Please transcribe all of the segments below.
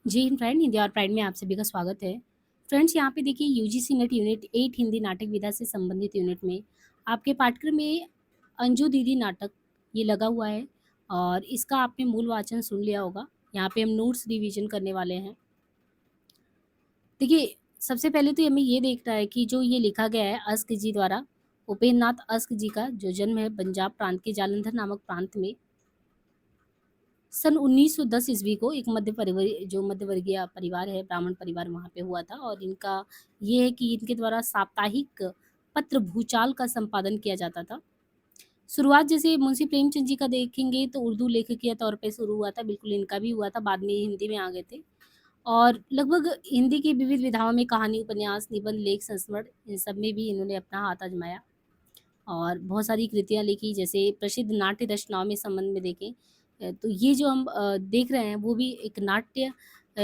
जी Hind friend, Hindi और pride में आप सभी का स्वागत है। फ्रेंड्स, यहाँ पे देखिए यूजीसी नेट यूनिट 8 हिंदी नाटक विधा से संबंधित यूनिट में आपके पाठ्यक्रम में अंजू दीदी नाटक ये लगा हुआ है और इसका आपने मूल वाचन सुन लिया होगा। यहाँ पे हम नोट्स रिवीजन करने वाले हैं। देखिए, सबसे पहले तो हमें ये देखना है कि जो ये लिखा गया है अस्क जी द्वारा, उपेंद्र नाथ अस्क जी का जो जन्म है पंजाब प्रांत के जालंधर नामक प्रांत में सन 1910 ईस्वी को एक मध्यवर्गीय परिवार है, ब्राह्मण परिवार वहाँ पे हुआ था और इनका ये है कि इनके द्वारा साप्ताहिक पत्र भूचाल का संपादन किया जाता था। शुरुआत जैसे मुंशी प्रेमचंद जी का देखेंगे तो उर्दू लेखकीय तौर पे शुरू हुआ था, बिल्कुल इनका भी हुआ था, बाद में ये हिंदी में आ गए थे और लगभग हिंदी की विविध विधाओं में कहानी, उपन्यास, निबंध, लेख, संस्मरण इन सब में भी इन्होंने अपना हाथ आजमाया और बहुत सारी कृतियाँ लिखी। जैसे प्रसिद्ध नाट्य रचनाओं में संबंध में देखें तो ये जो हम देख रहे हैं वो भी एक नाट्य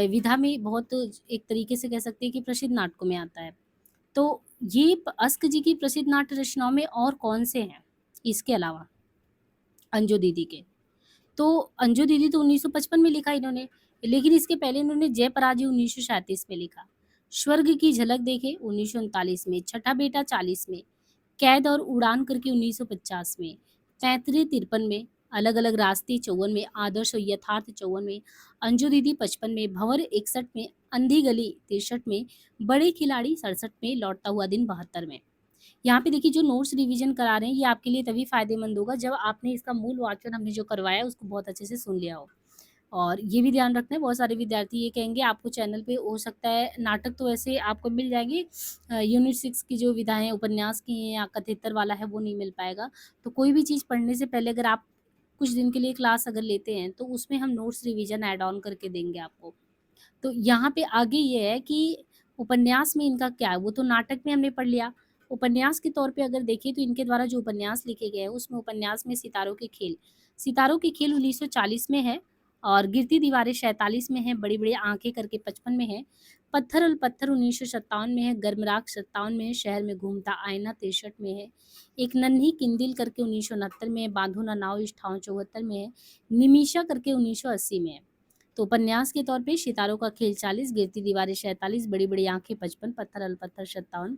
विधा में बहुत एक तरीके से कह सकते हैं कि प्रसिद्ध नाटकों में आता है। तो ये अस्क जी की प्रसिद्ध नाट्य रचनाओं में और कौन से हैं इसके अलावा अंजू दीदी के? तो अंजू दीदी तो 1955 में लिखा इन्होंने, लेकिन इसके पहले इन्होंने जय पराजय 1937 में लिखा। स्वर्ग की झलक देखे 1939 में, छठा बेटा 40 में, कैद और उड़ान करके 1950 में, तैतरे 53 में, अलग अलग रास्ते 54 में, आदर्श और यथार्थ 54 में, अंजू दीदी 55 में, भंवर 61 में, अंधी गली 63 में, बड़े खिलाड़ी 67 में, लौटता हुआ दिन 72 में। यहाँ पे देखिए जो नोट्स रिवीजन करा रहे हैं ये आपके लिए तभी फायदेमंद होगा जब आपने इसका मूल वाचन हमने जो करवाया है उसको बहुत अच्छे से सुन लिया हो। और ये भी ध्यान रखना है, बहुत सारे विद्यार्थी ये कहेंगे आपको चैनल पे हो सकता है नाटक तो वैसे आपको मिल जाएंगे, यूनिट 6 की जो विधाएं उपन्यास की हैं या कथेतर वाला है वो नहीं मिल पाएगा। तो कोई भी चीज़ पढ़ने से पहले अगर आप कुछ दिन के लिए क्लास अगर लेते हैं तो उसमें हम नोट्स रिवीजन ऐड ऑन करके देंगे आपको। तो यहाँ पे आगे ये है कि उपन्यास में इनका क्या है, वो तो नाटक में हमने पढ़ लिया। उपन्यास के तौर पे अगर देखें तो इनके द्वारा जो उपन्यास लिखे गए हैं उसमें उपन्यास में सितारों के खेल 1940 में है और गिरती दीवारें 47 में है, बड़ी बड़ी आंखें करके 55 में है, पत्थर अल पत्थर 1957 में है, गर्मराग 57 में है, शहर में घूमता आईना 63 में है, एक नन्ही किंदिल करके 1969 में है, बांधो ना नाव 74 में है, निमीषा करके 1980 में है। तो उपन्यास के तौर पे सितारों का खेल 40, गिरती दीवारें 47, बड़ी बड़ी आंखें 55, पत्थर अल पत्थर 57,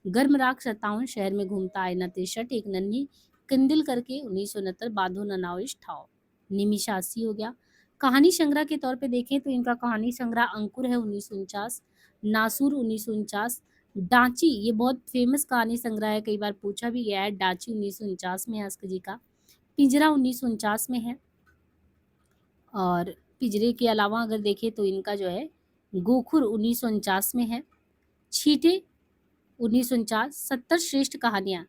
गर्मराग 57, शहर में घूमता आईना 63, एक नन्ही किंदिल करके 1969, बांधो न नाव इस ठाव, निमिषा 80 हो गया। कहानी संग्रह के तौर पे देखें तो इनका कहानी संग्रह अंकुर है 1949, नासूर 1949, डांची ये बहुत फेमस कहानी संग्रह है, कई बार पूछा भी गया है, डांची 1949 में है अस्क जी का, पिंजरा 1949 में है और पिंजरे के अलावा अगर देखें तो इनका जो है गोखुर 1949 में है, छींटे 1949, 70 श्रेष्ठ कहानियाँ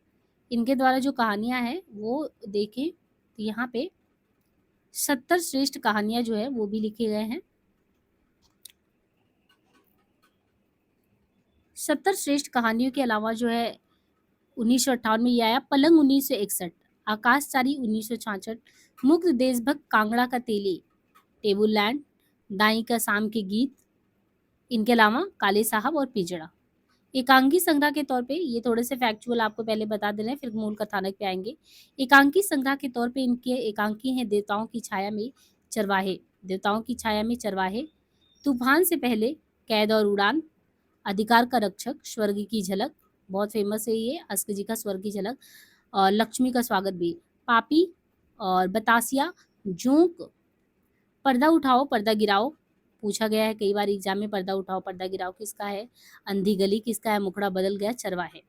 इनके द्वारा जो कहानियाँ हैं वो देखें तो यहाँ पे 70 श्रेष्ठ कहानियाँ जो है वो भी लिखे गए हैं। 70 श्रेष्ठ कहानियों के अलावा जो है 1958 में ये आया पलंग 1961, आकाशचारी 1966, मुक्त देशभक्त कांगड़ा का तेली, टेबल लैंड, दाई का शाम के गीत, इनके अलावा काले साहब और पिंजड़ा। एकांकी संग्रह के तौर पे ये थोड़े से फैक्चुअल आपको पहले बता दे रहे हैं, फिर मूल कथानक पे आएंगे। एकांकी संग्रह के तौर पे इनके एकांकी हैं देवताओं की छाया में चरवाहे, तूफान से पहले, कैद और उड़ान, अधिकार का रक्षक, स्वर्ग की झलक, बहुत फेमस है ये अस्क जी का स्वर्ग की झलक, और लक्ष्मी का स्वागत भी, पापी और बतासिया, जोंक, पर्दा उठाओ पर्दा गिराओ, पूछा गया है कई बार एग्जाम में, पर्दा उठाओ पर्दा गिराओ किसका है, अंधी गली किसका है, मुखड़ा बदल गया चरवाहे।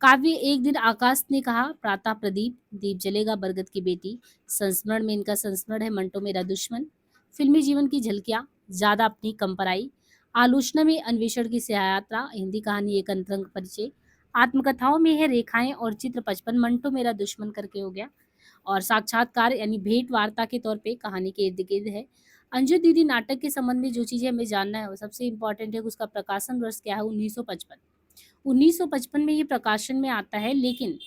काव्य एक दिन आकाश ने कहा, प्रातः प्रदीप, दीप जलेगा बरगद की बेटी, संस्मरण में इनका संस्मरण है मंटो मेरा दुश्मन, फिल्मी जीवन की झलकियां, ज्यादा अपनी कम पराई, आलोचना में अन्वेषण की सहायात्रा, हिंदी कहानी एक अंतरंग परिचय, आत्मकथाओं में है रेखाएं और चित्र 55, मंटो मेरा दुश्मन करके हो गया, और साक्षात्कार यानी भेंट वार्ता के तौर पे कहानी के इर्द गिर्द है। अंजू दीदी नाटक के संबंध में जो चीज़ें हमें जानना है वो सबसे इम्पोर्टेंट है कि उसका प्रकाशन वर्ष क्या है, 1955। 1955 में ये प्रकाशन में आता है, लेकिन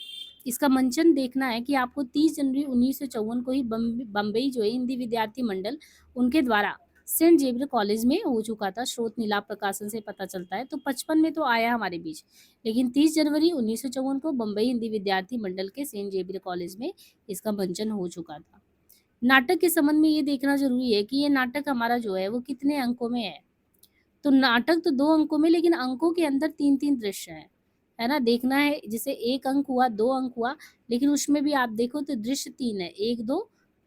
इसका मंचन देखना है कि आपको 30 जनवरी 1954 को ही बम्बई जो है हिंदी विद्यार्थी मंडल उनके द्वारा सेंट जेवियर कॉलेज में हो चुका था, स्रोत नीलाभ प्रकाशन से पता चलता है। तो 55 में तो आया हमारे बीच, लेकिन 30 जनवरी 1954 को बम्बई हिंदी विद्यार्थी मंडल के सेंट जेवियर कॉलेज में इसका मंचन हो चुका था। नाटक के संबंध में ये देखना ज़रूरी है कि ये नाटक हमारा जो है वो कितने अंकों में है। तो नाटक तो 2 अंकों में, लेकिन अंकों के अंदर 3-3 दृश्य हैं, है ना? देखना है, जैसे 1 अंक हुआ, 2 अंक हुआ, लेकिन उसमें भी आप देखो तो दृश्य 3 है, 1, 2,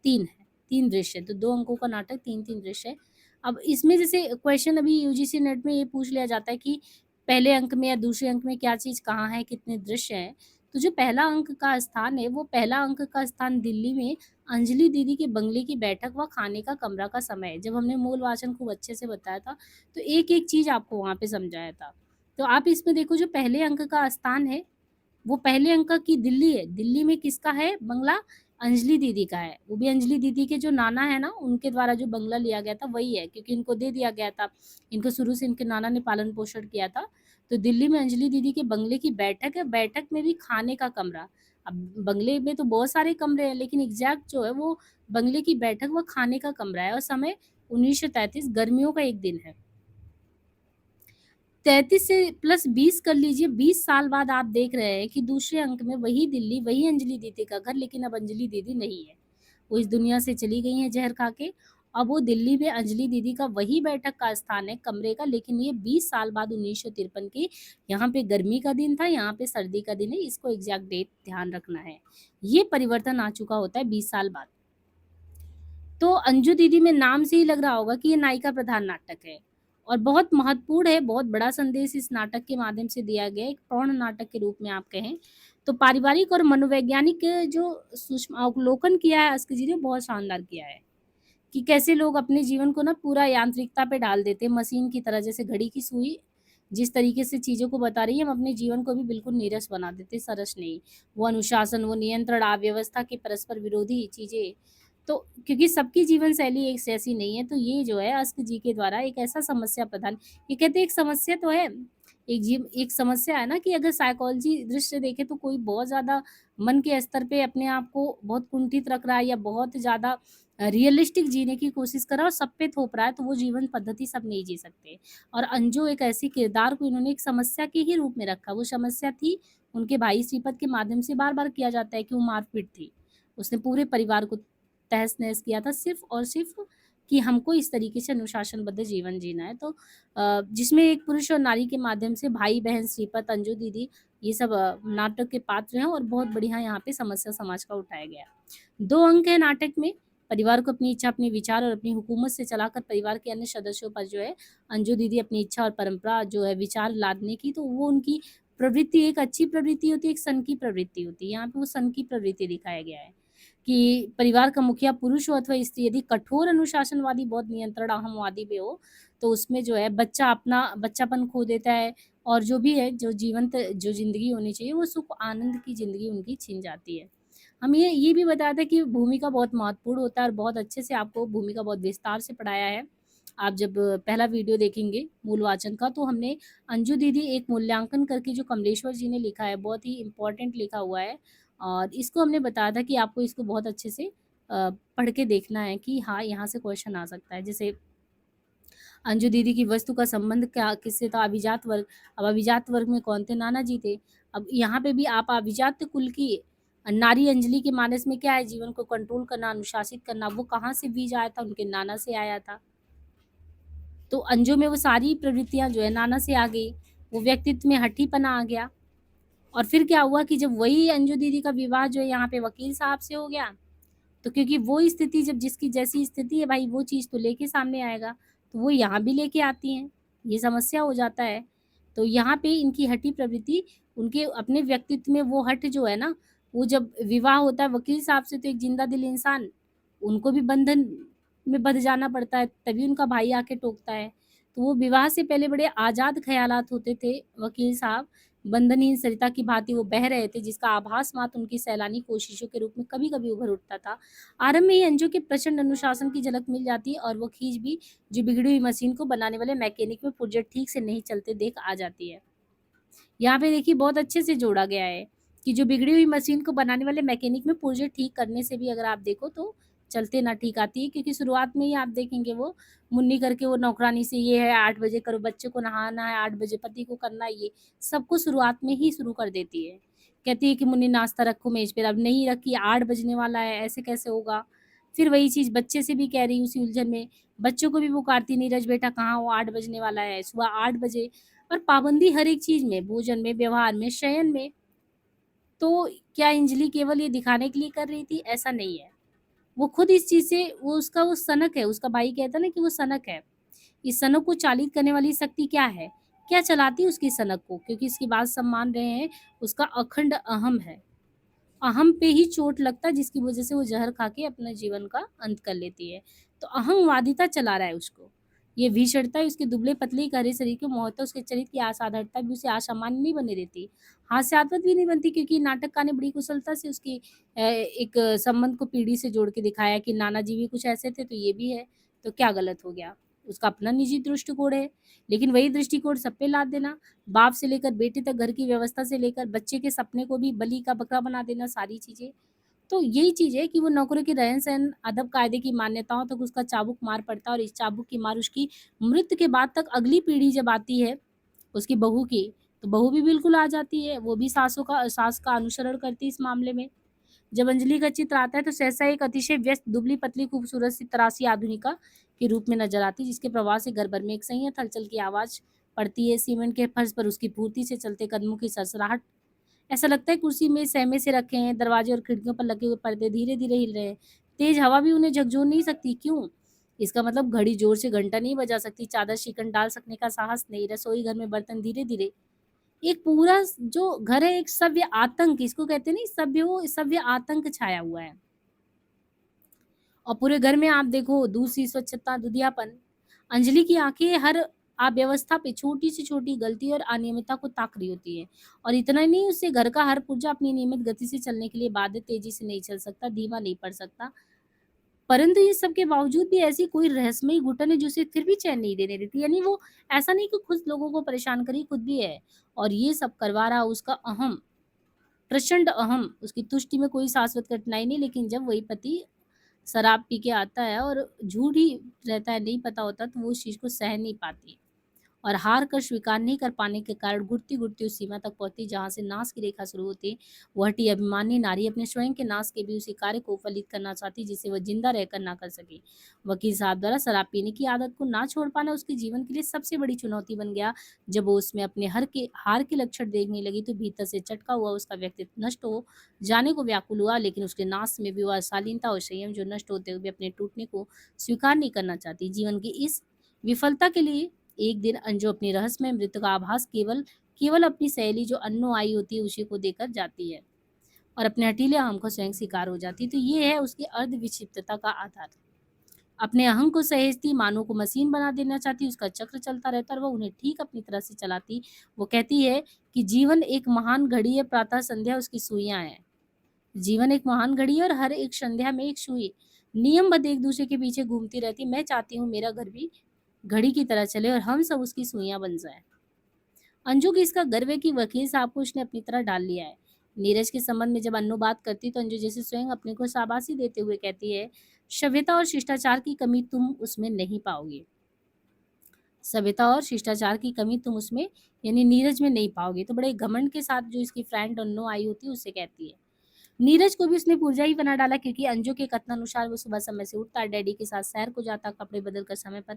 3 है, 3 दृश्य हैं, तो 2 अंकों का नाटक 3-3 दृश्य है। अब इसमें जैसे क्वेश्चन अभी यूजीसी नेट में ये पूछ लिया जाता है कि पहले अंक में या दूसरे अंक में क्या चीज़ कहाँ है, कितने दृश्य हैं? तो जो पहला अंक का स्थान है, वो पहला अंक का स्थान दिल्ली में अंजलि दीदी के बंगले की बैठक व खाने का कमरा का समय है। जब हमने मूल वाचन खूब अच्छे से बताया था, तो एक-एक चीज़ आपको वहाँ पे समझाया था। तो आप इसमें देखो, जो पहले अंक का स्थान है, वो पहले अंक की दिल्ली है। दिल्ली में किसका है बंगला? अंजलि दीदी का है। वो भी अंजलि दीदी के जो नाना है ना, उनके द्वारा जो बंगला लिया गया था वही है, क्योंकि इनको दे दिया गया था। इनको शुरू से इनके नाना ने पालन-पोषण किया था। तो दिल्ली में अंजलि दीदी के बंगले की बैठक है, बैठक में भी खाने का कमरा। अब बंगले में तो बहुत सारे कमरे हैं, लेकिन एग्ज़ैक्ट जो है वो बंगले की बैठक व खाने का कमरा है, और समय 1933 गर्मियों का एक दिन है। 33 से प्लस 20 कर लीजिए, 20 साल बाद आप देख रहे हैं कि दूसरे अंक में वही दिल्ली, वही अंजलि दीदी का घर, लेकिन अब अंजलि दीदी नहीं है। वो इस दुनिया से चली गई हैं ज़हर खा के। अब वो दिल्ली में अंजलि दीदी का वही बैठक का स्थान है, कमरे का, लेकिन ये 20 साल बाद 1953 की, यहाँ पे गर्मी का दिन था, यहाँ पे सर्दी का दिन है, इसको एग्ज़ैक्ट डेट ध्यान रखना है। ये परिवर्तन आ चुका होता है 20 साल बाद। तो अंजू दीदी में नाम से ही लग रहा होगा कि ये नायिका प्रधान नाटक है, और बहुत महत्वपूर्ण है, बहुत बड़ा संदेश इस नाटक के माध्यम से दिया गया है, एक प्रौढ़ नाटक के रूप में आप कहें। तो पारिवारिक और मनोवैज्ञानिक जो सूक्ष्म अवलोकन किया है अस्क जी ने, बहुत शानदार किया है, कि कैसे लोग अपने जीवन को ना पूरा यांत्रिकता पे डाल देते हैं, मशीन की तरह, जैसे घड़ी की सुई जिस तरीके से चीज़ों को बता रही है, हम अपने जीवन को भी बिल्कुल नीरस बना देते हैं, सरस नहीं। वो अनुशासन, वो नियंत्रण, अव्यवस्था के परस्पर विरोधी चीज़ें, तो क्योंकि सबकी जीवन शैली एक जैसी नहीं है, तो ये जो है अस्क जी के द्वारा एक ऐसा समस्या प्रधान, ये कहते हैं एक समस्या तो है, एक समस्या है ना, कि अगर साइकोलॉजी दृष्टि से देखें तो कोई बहुत ज़्यादा मन के स्तर पे अपने आप को बहुत कुंठित रख रहा है, या बहुत ज़्यादा रियलिस्टिक जीने की कोशिश कर रहा है और सब पे थोप रहा है, तो वो जीवन पद्धति सब नहीं जी सकते। और अंजू एक ऐसी किरदार को इन्होंने एक समस्या के ही रूप में रखा। वो समस्या थी, उनके भाई श्रीपत के माध्यम से बार-बार किया जाता है कि वो मारपीट थी। उसने पूरे परिवार को तहस-नहस किया था, सिर्फ़ और सिर्फ़ कि हमको इस तरीके से अनुशासनबद्ध जीवन जीना है। तो जिसमें एक पुरुष और नारी के माध्यम से भाई-बहन, श्रीपत, अंजू दीदी, ये सब नाटक के पात्र हैं, और बहुत बढ़िया यहाँ पे समस्या समाज का उठाया गया है। 2 अंक हैं नाटक में, परिवार को अपनी इच्छा, अपने विचार और अपनी हुकूमत से चलाकर परिवार के अन्य सदस्यों पर जो है, अंजू दीदी अपनी इच्छा और परंपरा जो है विचार लादने की, तो वो उनकी प्रवृत्ति एक अच्छी प्रवृत्ति होती है, एक सन की प्रवृत्ति होती है। यहाँ पे वो सन की प्रवृत्ति दिखाया गया है, कि परिवार का मुखिया पुरुष हो अथवा स्त्री, यदि कठोर अनुशासनवादी, बहुत नियंत्रण अहमवादी भी हो, तो उसमें जो है बच्चा अपना बच्चापन खो देता है, और जो भी है, जो जीवंत जो ज़िंदगी होनी चाहिए, वो सुख आनंद की ज़िंदगी उनकी छिन जाती है। हम ये भी बताया था कि भूमिका बहुत महत्वपूर्ण होता है, और बहुत अच्छे से आपको भूमिका बहुत विस्तार से पढ़ाया है। आप जब पहला वीडियो देखेंगे मूल वाचन का, तो हमने अंजू दीदी एक मूल्यांकन करके जो कमलेश्वर जी ने लिखा है, बहुत ही इम्पोर्टेंट लिखा हुआ है, और इसको हमने बताया था कि आपको इसको बहुत अच्छे से पढ़ के देखना है, कि हाँ, यहाँ से क्वेश्चन आ सकता है। जैसे अंजू दीदी की वस्तु का संबंध क्या किससे था? अभिजात वर्ग। अब अभिजात वर्ग में कौन थे? नाना जी थे। अब यहाँ पे भी आप अभिजात कुल की नारी अंजलि के मानस में क्या है? जीवन को कंट्रोल करना, अनुशासित करना। वो कहाँ से बीज आया था? उनके नाना से आया था। तो अंजू में वो सारी प्रवृत्तियाँ जो है नाना से आ गई। वो व्यक्तित्व में हठीपना आ गया, और फिर क्या हुआ कि जब वही अंजू दीदी का विवाह जो है यहाँ पे वकील साहब से हो गया, तो क्योंकि वो स्थिति, जब जिसकी जैसी स्थिति है भाई, वो चीज़ तो लेके सामने आएगा, तो वो यहाँ भी लेके आती हैं, ये समस्या हो जाता है। तो यहाँ पे इनकी हठी प्रवृत्ति, उनके अपने व्यक्तित्व में वो हठ जो है ना, वो जब विवाह होता है वकील साहब से, तो एक जिंदा दिल इंसान, उनको भी बंधन में बंध जाना पड़ता है, तभी उनका भाई आके टोकता है। तो वो विवाह से पहले बड़े आज़ाद ख़यालात होते थे वकील साहब, बंधनहीन सरिता की भांति वो बह रहे थे, जिसका आभास मात्र उनकी सैलानी कोशिशों के रूप में कभी-कभी उभर उठता था। आरंभ में ही अंजू के प्रचंड अनुशासन की झलक मिल जाती है, और वो खींच भी जो बिगड़ी हुई मशीन को बनाने वाले मैकेनिक में पुर्जे ठीक से नहीं चलते देख आ जाती है। यहाँ पे देखिए बहुत अच्छे से जोड़ा गया है, कि जो बिगड़ी हुई मशीन को बनाने वाले मैकेनिक में पुर्जे ठीक करने से भी अगर आप देखो तो चलते ना ठीक आती है, क्योंकि शुरुआत में ही आप देखेंगे वो मुन्नी करके वो नौकरानी से, ये है 8 बजे करो, बच्चे को नहाना है 8 बजे, पति को करना है ये, सबको शुरुआत में ही शुरू कर देती है। कहती है कि मुन्नी नाश्ता रखो मेज़ पे, अब नहीं रखी, 8 बजने वाला है, ऐसे कैसे होगा? फिर वही चीज़ बच्चे से भी कह रही उसी उलझन में, बच्चों को भी पुकारती, नीरज बेटा कहाँ हो, 8 बजने वाला है, सुबह 8 बजे। और पाबंदी हर एक चीज़ में, भोजन में, व्यवहार में, शयन में। तो क्या अंजलि केवल ये दिखाने के लिए कर रही थी? ऐसा नहीं है। वो खुद इस चीज़ से, वो सनक है, उसका भाई कहता है ना कि वो सनक है। इस सनक को चालित करने वाली शक्ति क्या है? क्या चलाती है उसकी सनक को? क्योंकि इसकी बात सब मान रहे हैं, उसका अखंड अहम है। अहम पे ही चोट लगता है, जिसकी वजह से वो ज़हर खा के अपने जीवन का अंत कर लेती है। तो अहंवादिता चला रहा है उसको। ये भीषणता उसके दुबले-पतले गहरे शरीर की मोहता, उसके चरित्र की असाधारणता भी उसे असामान्य नहीं बने देती। हास्यास्पद भी नहीं बनती, क्योंकि नाटककार ने बड़ी कुशलता से उसकी एक संबंध को पीढ़ी से जोड़ के दिखाया कि नाना जी भी कुछ ऐसे थे, तो ये भी है। तो क्या गलत हो गया? उसका अपना निजी दृष्टिकोण है, लेकिन वही दृष्टिकोण सब पे लाद देना, बाप से लेकर बेटे तक, घर की व्यवस्था से लेकर बच्चे के सपने को भी बलि का बकरा बना देना, सारी चीज़ें। तो यही चीज़ है कि वो नौकरों के रहन-सहन, अदब-कायदे की मान्यताओं तक उसका चाबुक मार पड़ता है, और इस चाबुक की मार उसकी मृत्यु के बाद तक अगली पीढ़ी जब आती है, उसकी बहू की, तो बहू भी बिल्कुल आ जाती है, वो भी सास का अनुसरण करती है इस मामले में। जब अंजलि का चित्र आता है तो सहसा एक अतिशय व्यस्त, दुबली-पतली, खूबसूरत सी तरासी आधुनिका के रूप में नज़र आती है, जिसके प्रवाह से घर भर में एक संयत हलचल की आवाज़ पड़ती है। सीमेंट के फर्श पर उसकी फुर्ती से चलते कदमों की सरसराहट, ऐसा लगता है कुर्सी में सहमे से रखे हैं, दरवाजे और खिड़कियों पर लगे हुए पर्दे धीरे-धीरे हिल रहे हैं। तेज़ हवा भी उन्हें झकझोर नहीं सकती, क्यों? इसका मतलब घड़ी ज़ोर से घंटा नहीं बजा सकती, चादर शिकन डाल सकने का साहस नहीं, रसोई घर में बर्तन धीरे-धीरे, एक पूरा जो घर है, एक सव्य आतंक, इसको कहते हैं नहीं, सव्य आतंक छाया हुआ है। और पूरे घर में आप देखो, दूसरी स्वच्छता, धुंधियापन। अंजलि की आँखें हर अव्यवस्था पे छोटी से छोटी गलती और अनियमितता को ताक रही होती है। और इतना ही नहीं, उससे घर का हर पुर्जा अपनी नियमित गति से चलने के लिए बाध्य, तेजी से नहीं चल सकता, धीमा नहीं पड़ सकता। परंतु ये सब के बावजूद भी ऐसी कोई रहस्यमयी घुटन है जो उसे फिर भी चैन नहीं देने देती। यानी वो ऐसा नहीं कि खुद लोगों को परेशान कर रही, खुद भी है। और ये सब करवा रहा उसका अहम, प्रचंड अहम। उसकी तुष्टि में कोई शाश्वत कठिनाई नहीं, लेकिन जब वही पति शराब पी के आता है और झूठ ही रहता है, नहीं पता होता, तो वो उस चीज़ को सह नहीं पाती। और हार कर स्वीकार नहीं कर पाने के कारण घुटती-घुटती उस सीमा तक पहुँचती जहाँ से नाश की रेखा शुरू होती। वो हठी अभिमानी नारी अपने स्वयं के नाश के भी उसी कार्य को फलित करना चाहती जिसे वह जिंदा रहकर ना कर सकी। वकील साहब द्वारा शराब पीने की आदत को ना छोड़ पाना उसके जीवन के लिए सबसे बड़ी चुनौती बन गया। जब वो उसमें अपने हार के लक्षण देखने लगी, तो भीतर से चटका हुआ उसका व्यक्तित्व नष्ट हो जाने को व्याकुल हुआ, लेकिन उसके नाश में भी वह शालीनता और संयम जो नष्ट होते हुए अपने टूटने को स्वीकार नहीं करना चाहती। जीवन की इस विफलता के लिए एक दिन अंजू अपनी रहस्यमय मृत्यु का आभास केवल केवल अपनी सहेली जो अन्नो आई होती है उसी को देकर जाती है, और अपने हठीले अहम को स्वयं शिकार हो जाती है। तो ये है उसकी अर्ध विक्षिप्तता का आधार। अपने अहम को सहेजती, मानो को मशीन बना देना चाहती, उसका चक्र चलता रहता और वह उन्हें ठीक अपनी तरह से चलाती। वो कहती है कि जीवन एक महान घड़ी है, प्रातः संध्या उसकी सुइयां हैं। जीवन एक महान घड़ी है, और हर एक संध्या में एक सुई नियमबद्ध एक दूसरे के पीछे घूमती रहती। मैं चाहती हूँ मेरा घर भी घड़ी की तरह चले और हम सब उसकी सुइयां बन जाएं। अंजू की इसका गर्व है कि वकील साहब को उसने अपनी तरह डाल लिया है। नीरज के संबंध में जब अन्नू बात करती तो अंजू जैसे स्वयं अपने को शाबाशी देते हुए कहती है, सभ्यता और शिष्टाचार की कमी तुम उसमें नहीं पाओगे। सभ्यता और शिष्टाचार की कमी तुम उसमें, यानी नीरज में नहीं पाओगे। तो बड़े घमंड के साथ जो इसकी फ्रेंड अन्नू आई होती है उससे कहती है। नीरज को भी उसने पुर्जा ही बना डाला, क्योंकि अंजू के कथनानुसार वो सुबह समय से उठता, डैडी के साथ सैर को जाता, कपड़े बदल कर समय पर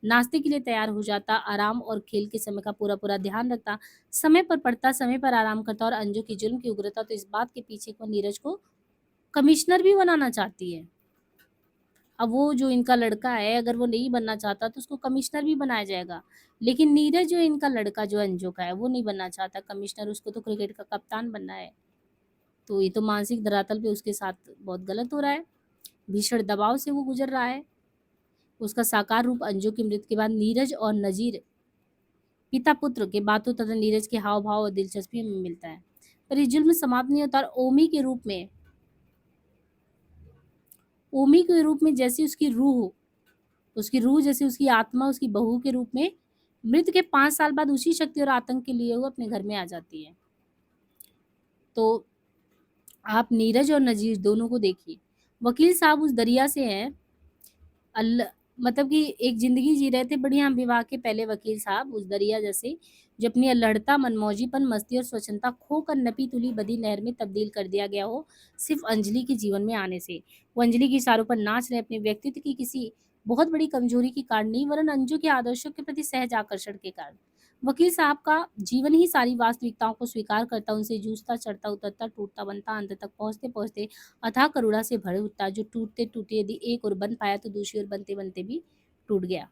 नाश्ते के लिए तैयार हो जाता, आराम और खेल के समय का पूरा पूरा ध्यान रखता, समय पर पढ़ता, समय पर आराम करता। और अंजू की जुल्म की उग्रता तो इस बात के पीछे को नीरज को कमिश्नर भी बनाना चाहती है। अब वो जो इनका लड़का है, अगर वो नहीं बनना चाहता तो उसको कमिश्नर भी बनाया जाएगा, लेकिन नीरज जो इनका लड़का जो अंजू का है वो नहीं बनना चाहता कमिश्नर, उसको तो क्रिकेट का कप्तान बनना है। तो ये तो मानसिक धरातल पे उसके साथ बहुत गलत हो रहा है, भीषण दबाव से वो गुजर रहा है। उसका साकार रूप अंजू की मृत्यु के बाद नीरज और नजीर, पिता पुत्र के बातों तथा नीरज के हाव भाव और दिलचस्पी में मिलता है। पर ये जुल्म समाप्त नहीं होता, और ओमी के रूप में जैसी उसकी रूह जैसे उसकी आत्मा उसकी बहू के रूप में मृत्यु के 5 साल बाद उसी शक्ति और आतंक के लिए वो अपने घर में आ जाती है। तो आप नीरज और नजीर दोनों को देखिए। वकील साहब उस दरिया से हैं, अल मतलब कि एक ज़िंदगी जी रहे थे बढ़िया विवाह के पहले वकील साहब उस दरिया जैसे, जो अपनी अल्हड़ता, मनमौजीपन, मस्ती और स्वच्छंदता खोकर नपी-तुली बदी नहर में तब्दील कर दिया गया हो, सिर्फ़ अंजलि के जीवन में आने से। वो अंजलि के इशारों पर नाच रहे अपने व्यक्तित्व की किसी बहुत बड़ी कमज़ोरी के कारण नहीं, वरन अंजू के आदर्शों के प्रति सहज आकर्षण के कारण। वकील साहब का जीवन ही सारी वास्तविकताओं को स्वीकार करता, उनसे जूझता, चढ़ता, उतरता, टूटता, बनता, अंत तक पहुँचते-पहुँचते अथाह करुणा से भरे उठता, जो टूटते-टूटते यदि एक ओर बन पाया तो दूसरी ओर बनते-बनते भी टूट गया।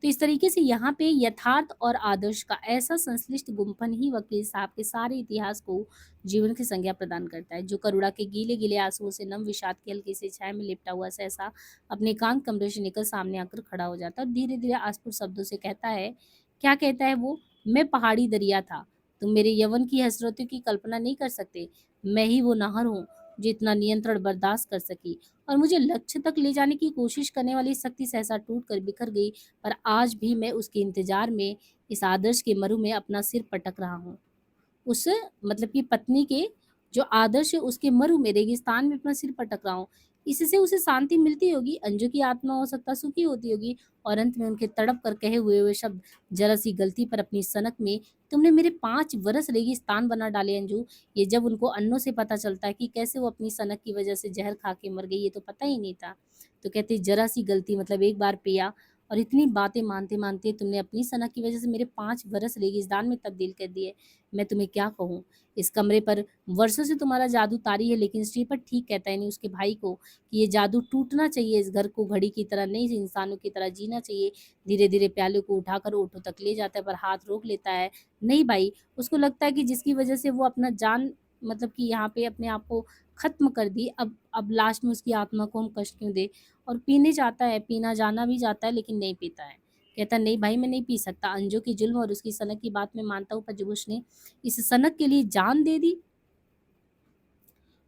तो इस तरीके से यहाँ पे यथार्थ और आदर्श का ऐसा संश्लिष्ट गुंफन ही वकील साहब के सारे इतिहास को जीवन की संज्ञा प्रदान करता है, जो करुणा के गीले-गीले आँसुओं से नम विषाद की हल्की सी छाया में लिपटा हुआ सहसा अपने एकांत कमरे से निकल सामने आकर खड़ा हो जाता है और धीरे-धीरे अस्फुट शब्दों से कहता है, क्या कहता है वो? मैं पहाड़ी दरिया था, तुम मेरे यौवन की हसरतों की कल्पना नहीं कर सकते। मैं ही वो नहर हूँ, जो इतना नियंत्रण बर्दाश्त कर सकी और मुझे लक्ष्य तक ले जाने की कोशिश करने वाली शक्ति सहसा टूट कर बिखर गई, पर आज भी मैं उसके इंतज़ार में इस आदर्श के मरु में अपना सिर पटक रहा हूँ। उस मतलब कि पत्नी के जो आदर्श है उसके मरु में रेगिस्तान में अपना सिर पटक रहा हूँ। इससे उसे शांति मिलती होगी, अंजू की आत्मा हो सकता है सुखी होती होगी और अंत में उनके तड़प कर कहे हुए शब्द, ज़रा-सी गलती पर अपनी सनक में तुमने मेरे 5 बरस रेगिस्तान बना डाले अंजू। ये जब उनको अन्नों से पता चलता है कि कैसे वो अपनी सनक की वज़ह से ज़हर खा के मर गई, ये तो पता ही नहीं था। तो कहते ज़रा-सी गलती मतलब एक बार पिया और इतनी बातें मानते-मानते तुमने अपनी सनक की वज़ह से मेरे 5 बरस रेगिस्तान में तब्दील कर दिए। मैं तुम्हें क्या कहूँ? इस कमरे पर वर्षों से तुम्हारा जादू तारी है, लेकिन श्रीपत ठीक कहता है यानी उसके भाई को कि ये जादू टूटना चाहिए, इस घर को घड़ी की तरह नहीं इंसानों की तरह जीना चाहिए। धीरे-धीरे प्याले को उठाकर ओठों तक ले जाता है पर हाथ रोक लेता है। नहीं भाई, उसको लगता है कि जिसकी वज़ह से वो अपना जान मतलब कि यहाँ पे अपने आप को ख़त्म कर दी, अब लास्ट में उसकी आत्मा को हम कष्ट क्यों दें? और पीने जाता है, पीना जाना भी जाता है लेकिन नहीं पीता है। कहता नहीं भाई मैं नहीं पी सकता, अंजू की जुल्म और उसकी सनक की बात मैं मानता हूँ पर जब उसने इस सनक के लिए जान दे दी,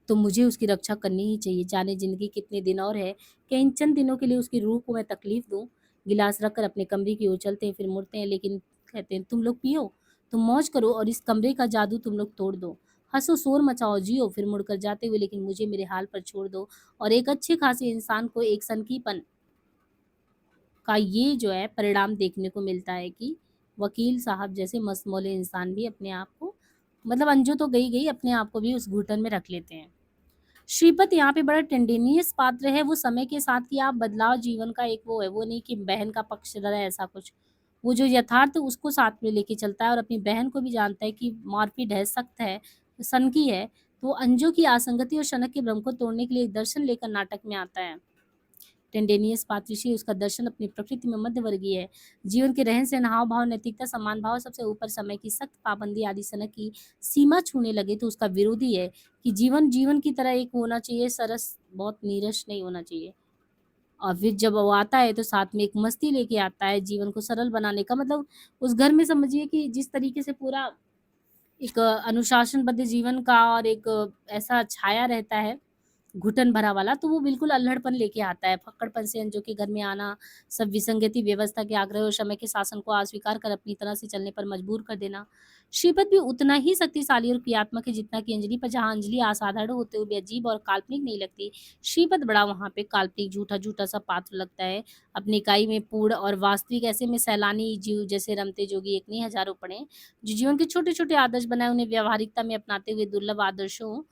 तो मुझे उसकी रक्षा करनी ही चाहिए। जाने ज़िंदगी कितने दिन और है, क्या इन चंद दिनों के लिए उसकी रूह को मैं तकलीफ़ दूँ? गिलास रखकर अपने कमरे की ओर चलते हैं, फिर मुड़ते हैं लेकिन कहते हैं तुम लोग पियो, तुम मौज करो और इस कमरे का जादू तुम लोग तोड़ दो। हँसो, शोर मचाओ, जियो, फिर मुड़कर जाते हुए लेकिन मुझे मेरे हाल पर छोड़ दो और एक अच्छे खासे इंसान को एक सनकीपन का ये जो है परिणाम देखने को मिलता है कि वकील साहब जैसे मस्तमौले इंसान भी अपने आप को मतलब अंजू तो गई अपने आप को भी उस घुटन में रख लेते हैं। श्रीपत यहाँ पे बड़ा टेंडेनियस पात्र है, वो समय के साथ कि आप बदलाव जीवन का एक वो है, वो नहीं कि बहन का पक्ष रहा है ऐसा कुछ। वो जो यथार्थ उसको साथ में लेके चलता है और अपनी बहन को भी जानता है कि मारपीट है, सख्त है, सनकी है, तो वो अंजू की असंगति और शनक के भ्रम को तोड़ने के लिए एक दर्शन लेकर नाटक में आता है। टेंडेनियस पात्रिशी उसका दर्शन अपनी प्रकृति में मध्यवर्गीय है। जीवन के रहन-सहन, हाव-भाव, नैतिकता, सम्मान भाव सबसे ऊपर समय की सख्त पाबंदी आदि सनक की सीमा छूने लगे तो उसका विरोधी है कि जीवन जीवन की तरह एक होना चाहिए, सरस बहुत नीरस नहीं होना चाहिए। और फिर जब वो आता है तो साथ में एक मस्ती लेके आता है जीवन को सरल बनाने का मतलब उस घर में समझिए कि जिस तरीके से पूरा एक अनुशासनबद्ध जीवन का और एक ऐसा छाया रहता है घुटन भरा वाला, तो वो बिल्कुल अल्हड़पन लेके आता है। फक्कड़पन से अंजू के घर में आना, सब विसंगति, व्यवस्था के आग्रह और समय के शासन को अस्वीकार कर अपनी तरह से चलने पर मजबूर कर देना। श्रीपत भी उतना ही शक्तिशाली और क्रियात्मक है जितना कि अंजलि, पर जहाँ अंजलि असाधारण होते हुए भी अजीब और काल्पनिक नहीं लगती, श्रीपत बड़ा वहाँ पे काल्पनिक, झूठा-झूठा सा पात्र लगता है। अपनी इकाई में पूर्ण और वास्तविक ऐसे में सैलानी जीव जैसे रमते जोगी एक नहीं हज़ारों पड़े, जो जीवन के छोटे-छोटे आदर्श बनाए उन्हें व्यावहारिकता में अपनाते हुए दुर्लभ आदर्शों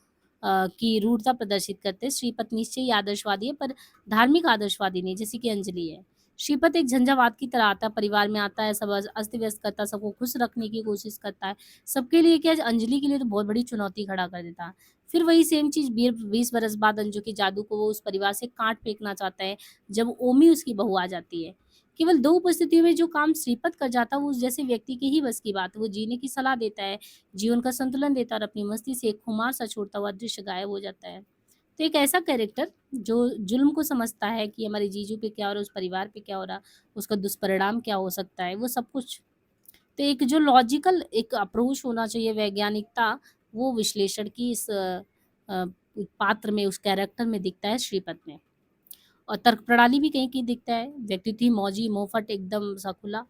की रूढ़ता प्रदर्शित करते हैं। श्रीपत निश्चय ही आदर्शवादी है पर धार्मिक आदर्शवादी नहीं जैसे कि अंजलि है। श्रीपत एक झंझावात की तरह आता है, परिवार में आता है, सब अस्त-व्यस्त करता है, सबको खुश रखने की कोशिश करता है। सबके लिए क्या अंजलि के लिए तो बहुत बड़ी चुनौती खड़ा कर देता है। फिर वही सेम चीज़ 20 बरस बाद अंजू के जादू को वो उस परिवार से काट फेंकना चाहता है, जब ओमी उसकी बहू आ जाती है। केवल 2 उपस्थितियों में जो काम श्रीपत कर जाता है वो उस जैसे व्यक्ति के ही बस की बात है। वो जीने की सलाह देता है, जीवन का संतुलन देता है और अपनी मस्ती से एक खुमार सा छोड़ता हुआ दृश्य गायब हो जाता है। तो एक ऐसा कैरेक्टर जो जुल्म को समझता है कि हमारे जीजू पे क्या हो रहा है, उस परिवार पे क्या हो रहा, उसका दुष्परिणाम क्या हो सकता है, वो सब कुछ। तो एक जो लॉजिकल एक अप्रोच होना चाहिए वैज्ञानिकता, वो विश्लेषण की इस अ, पात्र में, उस कैरेक्टर में दिखता है श्रीपत में। और तर्क प्रणाली भी कहीं-कहीं दिखता है, व्यक्तित्व ही मौजी, मुँहफट एकदम सा खुला।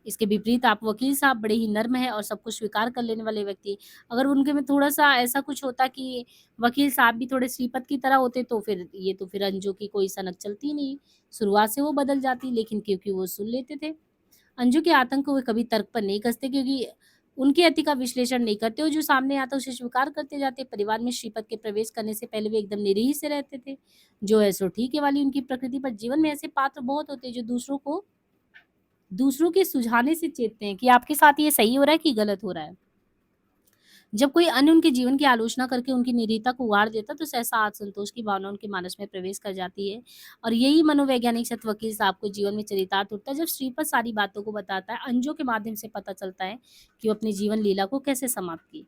इसके विपरीत आप वकील साहब बड़े ही नर्म हैं और सब कुछ स्वीकार कर लेने वाले व्यक्ति। अगर उनके में थोड़ा-सा ऐसा कुछ होता कि वकील साहब भी थोड़े श्रीपत की तरह होते तो फिर अंजू की कोई सनक चलती नहीं। शुरुआत से वो बदल जाती, लेकिन क्योंकि वो सुन लेते थे। अंजू के आतंक को वे कभी तर्क पर नहीं कसते, क्योंकि उनके अति का विश्लेषण नहीं करते और जो सामने आता है उसे स्वीकार करते जाते। परिवार में श्रीपत के प्रवेश करने से पहले वे एकदम निरीह से रहते थे। जो है सो ठीक है वाली उनकी प्रकृति, पर जीवन में ऐसे पात्र बहुत होते हैं जो दूसरों के सुझाने से चेतते हैं कि आपके साथ ये सही हो रहा है कि गलत हो रहा है। जब कोई अन्य उनके जीवन की आलोचना करके उनकी निरीहता को उगाड़ देता, तो सहसा असंतोष की भावना उनके मानस में प्रवेश कर जाती है। और यही मनोवैज्ञानिक सत्य वकील साहब को जीवन में चरितार्थ होता है। जब श्रीपत सारी बातों को बताता है, अंजों के माध्यम से पता चलता है कि वो अपनी जीवन लीला को कैसे समाप्त की।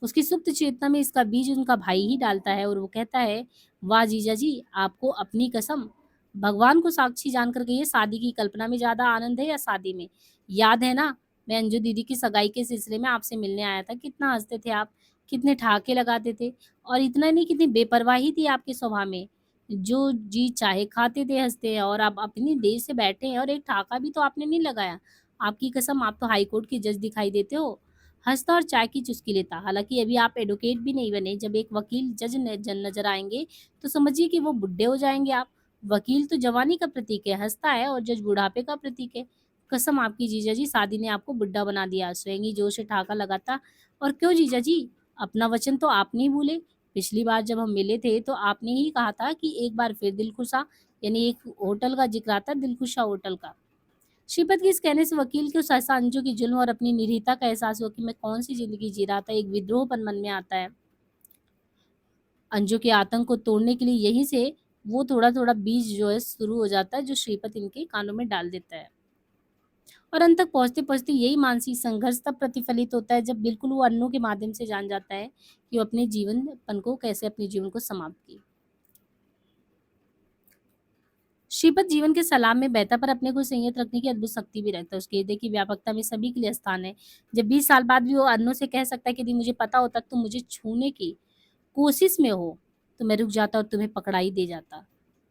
उसकी सुप्त चेतना में इसका बीज उनका भाई ही डालता है और वो कहता है, वाह जीजा जी, आपको अपनी कसम, भगवान को साक्षी जानकर कहिए, शादी की कल्पना में ज्यादा आनंद है या शादी में? याद है ना, मैं अंजू दीदी की सगाई के सिलसिले में आपसे मिलने आया था, कितना हंसते थे आप, कितने ठहाके लगाते थे, और इतना नहीं, कितनी बेपरवाही थी आपके स्वभाव में। जो जी चाहे खाते थे, हंसते हैं, और आप अपनी देर से बैठे हैं और एक ठहाका भी तो आपने नहीं लगाया। आपकी कसम, आप तो हाई कोर्ट के जज दिखाई देते हो। हँसता और चाय की चुस्की लेता। हालाँकि अभी आप एडवोकेट भी नहीं बने। जब एक वकील जज नज़र आएँगे, तो समझिए कि वो बुड्ढे हो जाएँगे आप। वकील तो जवानी का प्रतीक है, हँसता है, और जज बुढ़ापे का प्रतीक है। कसम आपकी जीजा जी, शादी ने आपको बुड्ढा बना दिया। स्वयं जोर से ठहाका लगाता। और क्यों जीजा जी? अपना वचन तो आप नहीं भूले। पिछली बार जब हम मिले थे, तो आपने ही कहा था कि एक बार फिर दिलखुशा, यानी एक होटल का ज़िक्र आता है, दिलखुशा होटल का। श्रीपत के इस कहने से वकील को सहसा अंजू की जुल्म और अपनी निरीहता का एहसास हुआ कि मैं कौन सी जिंदगी जी रहा था। एक विद्रोहपन मन में आता है। अंजू के आतंक को तोड़ने के लिए यहीं से वो थोड़ा थोड़ा बीज जो है शुरू हो जाता है, जो श्रीपत इनके कानों में डाल देता है। और अंत तक पहुंचते पहुंचते यही मानसिक संघर्ष तब प्रतिफलित होता है, जब बिल्कुल वो अन्नों के माध्यम से जान जाता है कि वो अपने जीवनपन को कैसे, अपने जीवन को समाप्त की। श्रीपद जीवन के सलाम में बहता, पर अपने को संयत रखने की अद्भुत शक्ति भी रखता है। उसके हृदय की व्यापकता में सभी के लिए स्थान है। जब 20 साल बाद भी वो अन्नों से कह सकता है कि यदि मुझे पता होता तुम मुझे छूने की कोशिश में हो, तो मैं रुक जाता और तुम्हें पकड़ा ही दे जाता।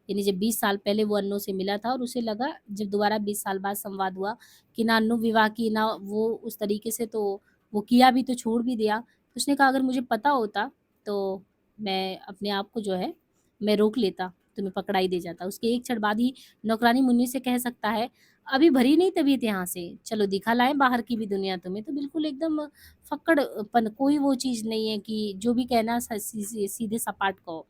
यानी जब 20 साल पहले वो अन्नों से मिला था और उसे लगा, जब दोबारा 20 साल बाद संवाद हुआ कि ना अन्नू विवाह की, ना वो उस तरीके से, तो वो किया भी तो छोड़ भी दिया। तो उसने कहा, अगर मुझे पता होता तो मैं अपने आप को जो है मैं रोक लेता, तुम्हें पकड़ा ही दे जाता। उसके एक क्षण बाद ही नौकरानी मुन्नी से कह सकता है, अभी भरी नहीं तबीयत यहाँ से, चलो दिखा लाएँ बाहर की भी दुनिया तुम्हें। तो बिल्कुल एकदम फक्कड़पन, कोई वो चीज़ नहीं है कि जो भी कहना सीधे सपाट कहो।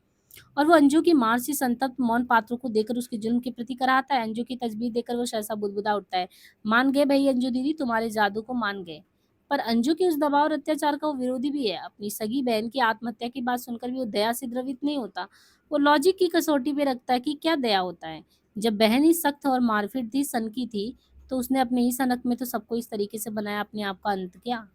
और वो अंजू की मार से संतप्त मौन पात्रों को देखकर उसके जुल्म के प्रति कराहता है। अंजू की तस्वीर देखकर वो सहसा बुदबुदा उठता है। मान गए भई अंजू दीदी, तुम्हारे जादू को मान गए। पर अंजू के उस दबाव और अत्याचार का वो विरोधी भी है। अपनी सगी बहन की आत्महत्या की बात सुनकर भी वो दया से द्रवित नहीं होता। वो लॉजिक की कसौटी पे रखता है कि क्या दया होता है। जब बहन ही सख्त और मारपीट थी, सनकी थी, तो उसने अपने ही सनक में तो सबको इस तरीके से बनाया, अपने आप का अंत किया।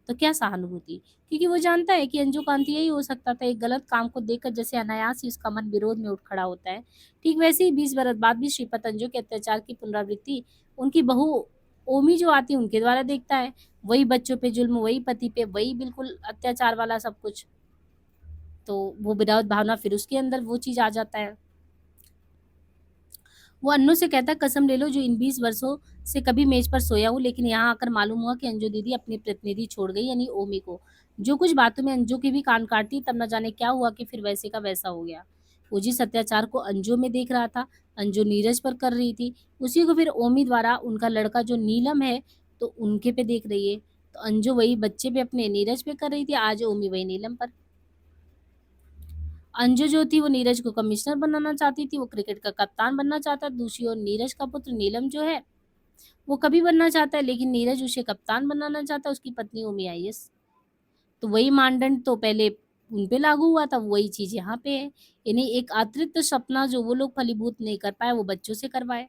तो क्या सहानुभूति? क्योंकि वो जानता है कि अंजू का अंत यही हो सकता था, एक गलत काम को देखकर जैसे अनायास ही उसका मन विरोध में उठ खड़ा होता है, ठीक वैसे ही 20 बरस बाद भी श्रीपत अंजू के अत्याचार की पुनरावृत्ति उनकी बहू ओमी जो आती है उनके द्वारा देखता है। वही बच्चों पे जुल्म, वही पति पे, वही बिल्कुल अत्याचार वाला सब कुछ। तो वो विरोध भावना फिर उसके अंदर वो चीज़ आ जाता है। वो अन्नू से कहता है, कसम ले लो जो इन 20 वर्षों से कभी मेज पर सोया हूँ, लेकिन यहाँ आकर मालूम हुआ कि अंजू दीदी अपनी प्रतिनिधि छोड़ गई, यानी ओमी को। जो कुछ बातों में अंजू की भी कान काटती, तब न जाने क्या हुआ कि फिर वैसे का वैसा हो गया। वो जिस अत्याचार को अंजू में देख रहा था, अंजू नीरज पर कर रही थी, उसी को फिर ओमी द्वारा उनका लड़का जो नीलम है, तो उनके पे देख रही है। तो अंजू वही बच्चे पे अपने नीरज पे कर रही थी, आज ओमी वही नीलम पर। अंजू जो थी वो नीरज को कमिश्नर बनाना चाहती थी, वो क्रिकेट का कप्तान बनना चाहता। दूसरी ओर नीरज का पुत्र नीलम जो है, वो कवि बनना चाहता है, लेकिन नीरज उसे कप्तान बनाना चाहता है, उसकी पत्नी ओमी आईएएस। तो वही मानदंड तो पहले उन पे लागू हुआ था, वही चीज़ यहाँ पे है। यानी एक अतिरिक्त सपना जो वो लोग फलीभूत नहीं कर पाए, वो बच्चों से करवाए।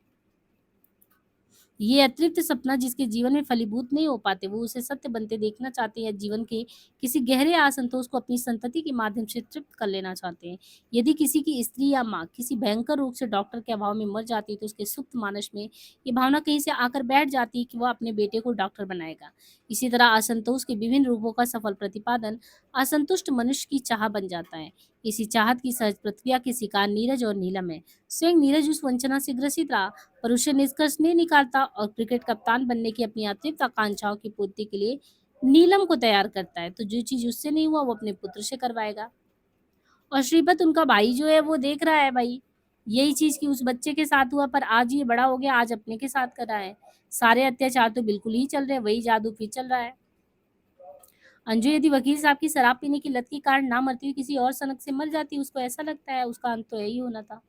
ये अतिरिक्त सपना जिसके जीवन में फलीभूत नहीं हो पाते, वो उसे सत्य बनते देखना चाहते हैं, जीवन के किसी गहरे असंतोष को अपनी संतति के माध्यम से तृप्त कर लेना चाहते हैं। यदि किसी की स्त्री या माँ किसी भयंकर रोग से डॉक्टर के अभाव में मर जाती है, तो उसके सुप्त मानस में ये भावना कहीं से आकर बैठ जाती है कि वह अपने बेटे को डॉक्टर बनाएगा। इसी तरह असंतोष के विभिन्न रूपों का सफल प्रतिपादन असंतुष्ट मनुष्य की चाह बन जाता है। इसी चाहत की सहज प्रतिक्रिया के शिकार नीरज और नीलम है। स्वयं नीरज उस वंचना से ग्रसित रहा, पर उसे निष्कर्ष नहीं निकालता और क्रिकेट कप्तान बनने की अपनी अतिरिक्त आकांक्षाओं की पूर्ति के लिए नीलम को तैयार करता है। तो जो चीज उससे नहीं हुआ वो अपने पुत्र से करवाएगा। और श्रीपत उनका भाई जो है वो देख रहा है भाई, यही चीज की उस बच्चे के साथ हुआ, पर आज ये बड़ा हो गया, आज अपने के साथ कर रहा है। सारे अत्याचार तो बिल्कुल ही चल रहे हैं, वही जादू फिर चल रहा है। अंजू यदि वकील साहब की शराब पीने की लत के कारण ना मरती हुई किसी और सनक से मर जाती, उसको ऐसा लगता है उसका अंत तो यही होना था।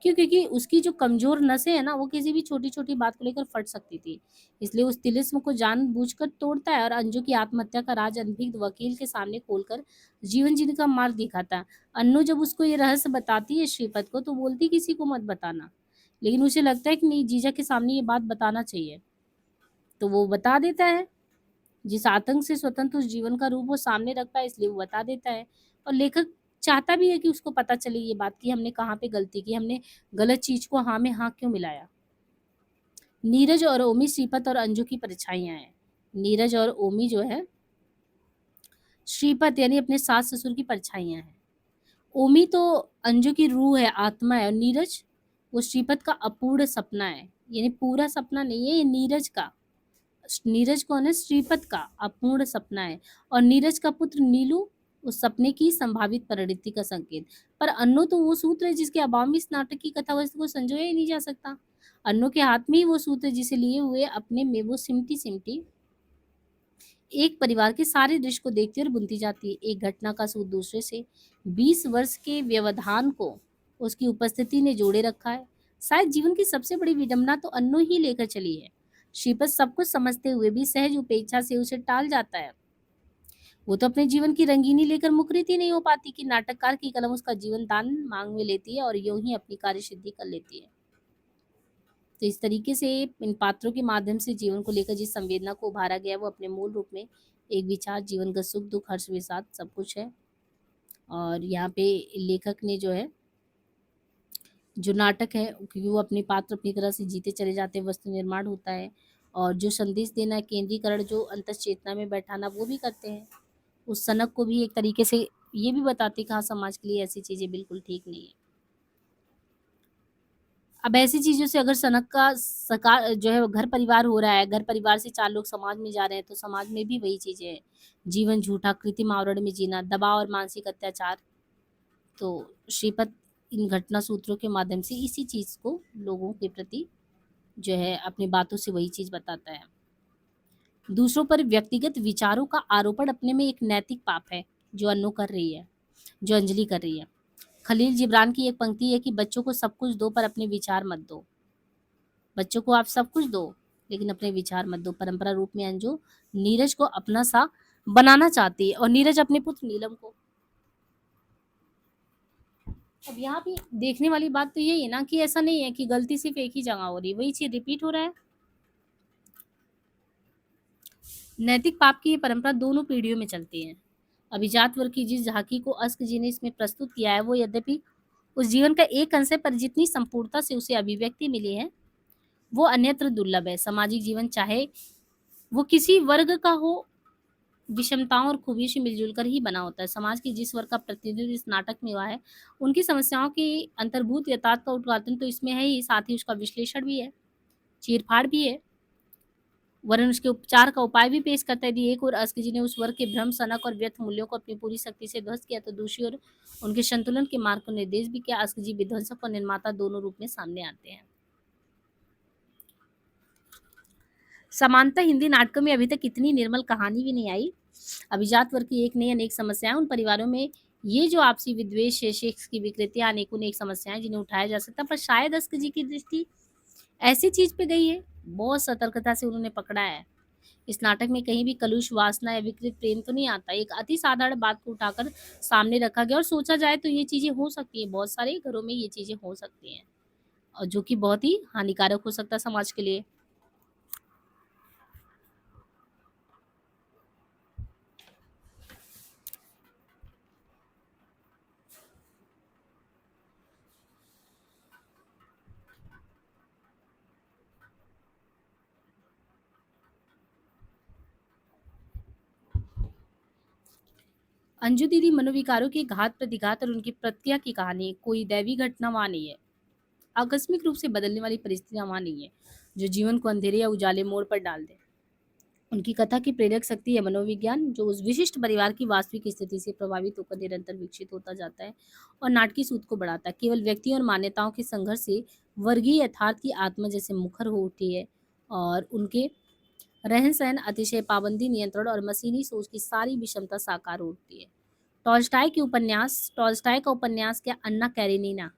क्यों? क्योंकि उसकी जो कमजोर नसें है ना, वो किसी भी छोटी छोटी बात को लेकर फट सकती थी। इसलिए उस तिलिस्म को जानबूझकर तोड़ता है और अंजू की आत्महत्या का राज अनभिज्ञ वकील के सामने खोलकर जीवन जीने का मार्ग दिखाता है। अन्नू जब उसको ये रहस्य बताती है श्रीपत को, तो बोलती किसी को मत बताना, लेकिन उसे लगता है कि नहीं, जीजा के सामने ये बात बताना चाहिए, तो वो बता देता है। जिस आतंक से स्वतंत्र उस जीवन का रूप वो सामने रख पाए, इसलिए वो बता देता है। और लेखक चाहता भी है कि उसको पता चले ये बात कि हमने कहाँ पे गलती की, हमने गलत चीज को हाँ में हाँ क्यों मिलाया। नीरज और ओमी श्रीपत और अंजू की परछाइयां हैं। नीरज और ओमी जो है श्रीपत यानी अपने सास ससुर की परछाइयां हैं। ओमी तो अंजू की रूह है, आत्मा है, और नीरज वो श्रीपत का अपूर्ण सपना है। यानी पूरा सपना नहीं है ये नीरज का। नीरज कौन है? श्रीपत का अपूर्ण सपना है। और नीरज का पुत्र नीलू उस सपने की संभावित परिणति का संकेत। पर अन्नो तो वो सूत्र है जिसके अभाव में इस नाटक की कथा वस्तु को संजोया ही नहीं जा सकता। अन्नो के हाथ में ही वो सूत्र है जिसे लिए हुए अपने में वो सिमटी सिमटी एक परिवार के सारे दृश्य को देखती और बुनती जाती है। एक घटना का सूत्र दूसरे से 20 वर्ष के व्यवधान को उसकी उपस्थिति ने जोड़े रखा है। शायद जीवन की सबसे बड़ी विडंबना तो अन्नो ही लेकर चली है। श्रीपत सब कुछ समझते हुए भी सहज उपेक्षा से उसे टाल जाता है। वो तो अपने जीवन की रंगीनी लेकर मुखरित ही नहीं हो पाती कि नाटककार की कलम उसका जीवन दान मांग में लेती है और यूं ही अपनी कार्य सिद्धि कर लेती है। तो इस तरीके से इन पात्रों के माध्यम से जीवन को लेकर जिस संवेदना को उभारा गया है, वो अपने मूल रूप में एक विचार, जीवन का सुख दुख हर्ष विषाद सब कुछ है। और यहाँ पे लेखक ने जो है, जो नाटक है, क्योंकि वो अपने पात्र अपनी तरह से जीते चले जाते हैं, वस्तु निर्माण होता है, और जो संदेश देना है, केंद्रीकरण, जो अंतःचेतना में बैठाना, वो भी करते हैं। उस सनक को भी एक तरीके से ये भी बताते हैं कि हाँ, समाज के लिए ऐसी चीजें बिल्कुल ठीक नहीं है। अब ऐसी चीज़ों से अगर सनक का सका जो है घर परिवार हो रहा है, घर परिवार से 4 लोग समाज में जा रहे हैं, तो समाज में भी वही चीज़ें हैं। जीवन झूठा, कृत्रिम आवरण में जीना, दबाव और मानसिक अत्याचार। तो श्रीपत इन घटना सूत्रों के माध्यम से इसी चीज़ को लोगों के प्रति जो है अपनी बातों से वही चीज़ बताता है। दूसरों पर व्यक्तिगत विचारों का आरोपण अपने में एक नैतिक पाप है, जो अन्नू कर रही है, जो अंजलि कर रही है। खलील जिब्रान की एक पंक्ति है कि बच्चों को सब कुछ दो पर अपने विचार मत दो। बच्चों को आप सब कुछ दो, लेकिन अपने विचार मत दो। परंपरा रूप में अंजू नीरज को अपना सा बनाना चाहती है और नीरज अपने पुत्र नीलम को। अब यहाँ भी देखने वाली बात तो यही है ना कि ऐसा नहीं है कि गलती सिर्फ एक ही जगह हो रही है, वही चीज रिपीट हो रहा है। नैतिक पाप की ये परंपरा दोनों पीढ़ियों में चलती है। अभिजात वर्ग की जिस झांकी को अस्क जी ने इसमें प्रस्तुत किया है, वो यद्यपि उस जीवन का एक अंश है, पर जितनी संपूर्णता से उसे अभिव्यक्ति मिली है, वो अन्यत्र दुर्लभ है। सामाजिक जीवन चाहे वो किसी वर्ग का हो, विषमताओं और खूबियों से मिलजुल कर ही बना होता है। समाज के जिस वर्ग का प्रतिनिधित्व इस नाटक में हुआ है, उनकी समस्याओं के अंतर्भूत यथार्थ का उद्घाटन तो इसमें है ही, साथ ही उसका विश्लेषण भी है, चीर-फाड़ भी है, वरन उसके उपचार का उपाय भी पेश करता है। यदि एक ओर अस्क जी ने उस वर्ग के भ्रम, सनक और व्यर्थ मूल्यों को अपनी पूरी शक्ति से ध्वस्त किया, तो दूसरी ओर उनके संतुलन के मार्ग को निर्देश भी किया। अस्क जी विध्वंसक और निर्माता दोनों रूप में सामने आते हैं। समानता हिंदी नाटकों में अभी तक इतनी निर्मल कहानी भी नहीं आई। अभिजात वर्ग की एक नहीं अनेक समस्याएं, उन परिवारों में ये जो आपसी विद्वेष है, सेक्स की विकृतियां, अनेकों अनेक समस्याएं जिन्हें उठाया जा सकता है, पर शायद अस्क जी की दृष्टि ऐसी चीज पे गई है, बहुत सतर्कता से उन्होंने पकड़ा है। इस नाटक में कहीं भी कलुष, वासना या विकृत प्रेम तो नहीं आता। एक अति साधारण बात को उठाकर सामने रखा गया, और सोचा जाए तो ये चीजें हो सकती है, बहुत सारे घरों में ये चीजें हो सकती हैं, और जो कि बहुत ही हानिकारक हो सकता है समाज के लिए। अंजू दीदी मनोविकारों के घात प्रतिघात और उनकी प्रक्रिया की कहानी है। कोई दैवी घटना वहाँ नहीं है, आकस्मिक रूप से बदलने वाली परिस्थितियां वहाँ नहीं है, जो जीवन को अंधेरे या उजाले मोड़ पर डाल दे। उनकी कथा की प्रेरक शक्ति है मनोविज्ञान, जो उस विशिष्ट परिवार की वास्तविक स्थिति से प्रभावित होकर निरंतर विकसित होता जाता है और नाटकीय सूत को बढ़ाता है। केवल व्यक्ति और मान्यताओं के संघर्ष से वर्गीय यथार्थ की आत्मा जैसे मुखर हो उठी है, और उनके रहन सहन, अतिशय पाबंदी, नियंत्रण और मशीनी सोच की सारी विषमता साकार हो उठती है। टॉल्स्टाय का उपन्यास क्या, अन्ना कैरेनिना।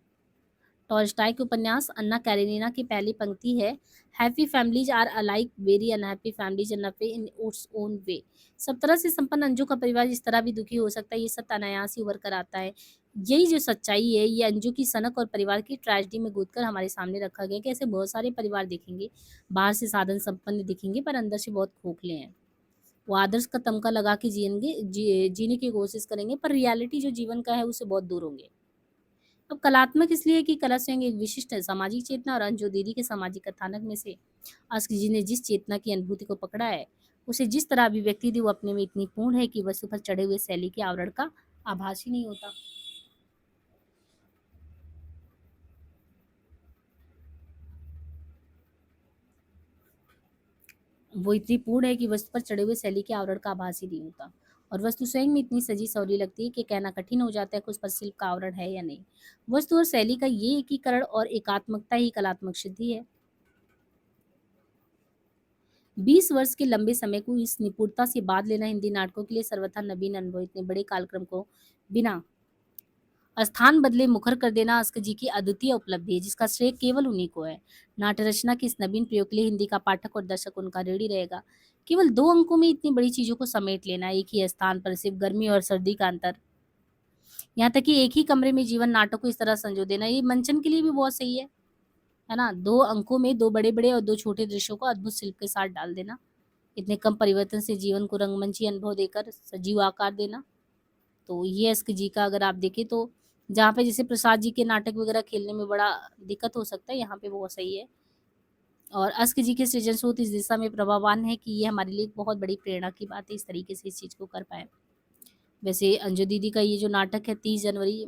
टॉल्स्टाय के उपन्यास अन्ना कैरेनिना की पहली पंक्ति है, happy families are alike very unhappy families in a way in its own way. सब तरह से संपन्न अंजू का परिवार इस तरह भी दुखी हो सकता है, ये सत्य अनायास ही उभर कर आता है। यही जो सच्चाई है, ये अंजू की सनक और परिवार की ट्रेजेडी में गूंथ कर हमारे सामने रखा गया कि ऐसे बहुत सारे परिवार दिखेंगे, बाहर से साधन संपन्न दिखेंगे पर अंदर से बहुत खोखले हैं। वो आदर्श का तमका लगा के जीने की कोशिश करेंगे, पर रियलिटी जो जीवन का है उससे बहुत दूर होंगे। अब कलात्मक इसलिए कि कला स्वयं एक विशिष्ट है सामाजिक चेतना, और अंजू दीदी के सामाजिक कथानक में से अस्क जी ने जिस चेतना की अनुभूति को पकड़ा है, उसे जिस तरह अभिव्यक्ति दी, वो अपने में इतनी पूर्ण है कि वस्तु पर चढ़े हुए शैली के आवरण का आभास ही नहीं होता। वो इतनी पूर्ण है कि वस्तु पर चढ़े हुए शैली के आवरण का आभास ही नहीं होता, और वस्तु स्वयं में इतनी सजी सवरी लगती है कि कहना कठिन हो जाता है कि उस पर शिल्प का आवरण है या नहीं। वस्तु और शैली का ये एकीकरण और एकात्मकता ही कलात्मक सिद्धि है। 20 वर्ष के लंबे समय को इस निपुणता से बांध लेना हिंदी नाटकों के लिए सर्वथा नवीन अनुभव। इतने बड़े कार्यक्रम को बिना स्थान बदले मुखर कर देना अस्क जी की अद्वितीय उपलब्धि है, जिसका श्रेय केवल उन्हीं को है। नाट्य रचना के इस नवीन प्रयोग के लिए हिंदी का पाठक और दर्शक उनका ऋणी रहेगा। केवल 2 अंकों में इतनी बड़ी चीजों को समेट लेना, एक ही स्थान पर सिर्फ गर्मी और सर्दी का अंतर, यहाँ तक कि एक ही कमरे में जीवन नाटक को इस तरह संजो देना, ये मंचन के लिए भी बहुत सही है ना। 2 अंकों में 2 बड़े-बड़े और 2 छोटे दृश्यों को अद्भुत शिल्प के साथ डाल देना, इतने कम परिवर्तन से जीवन को रंगमंची अनुभव देकर सजीव आकार देना। तो ये अस्क जी का अगर आप देखें तो, जहाँ पे जैसे प्रसाद जी के नाटक वगैरह खेलने में बड़ा दिक्कत हो सकता है, यहाँ पे बहुत सही है। और अस्क जी के सृजन स्रोत इस दिशा में प्रभावान है कि ये हमारे लिए एक बहुत बड़ी प्रेरणा की बात है, इस तरीके से इस चीज़ को कर पाए। वैसे अंजू दीदी का ये जो नाटक है 30 जनवरी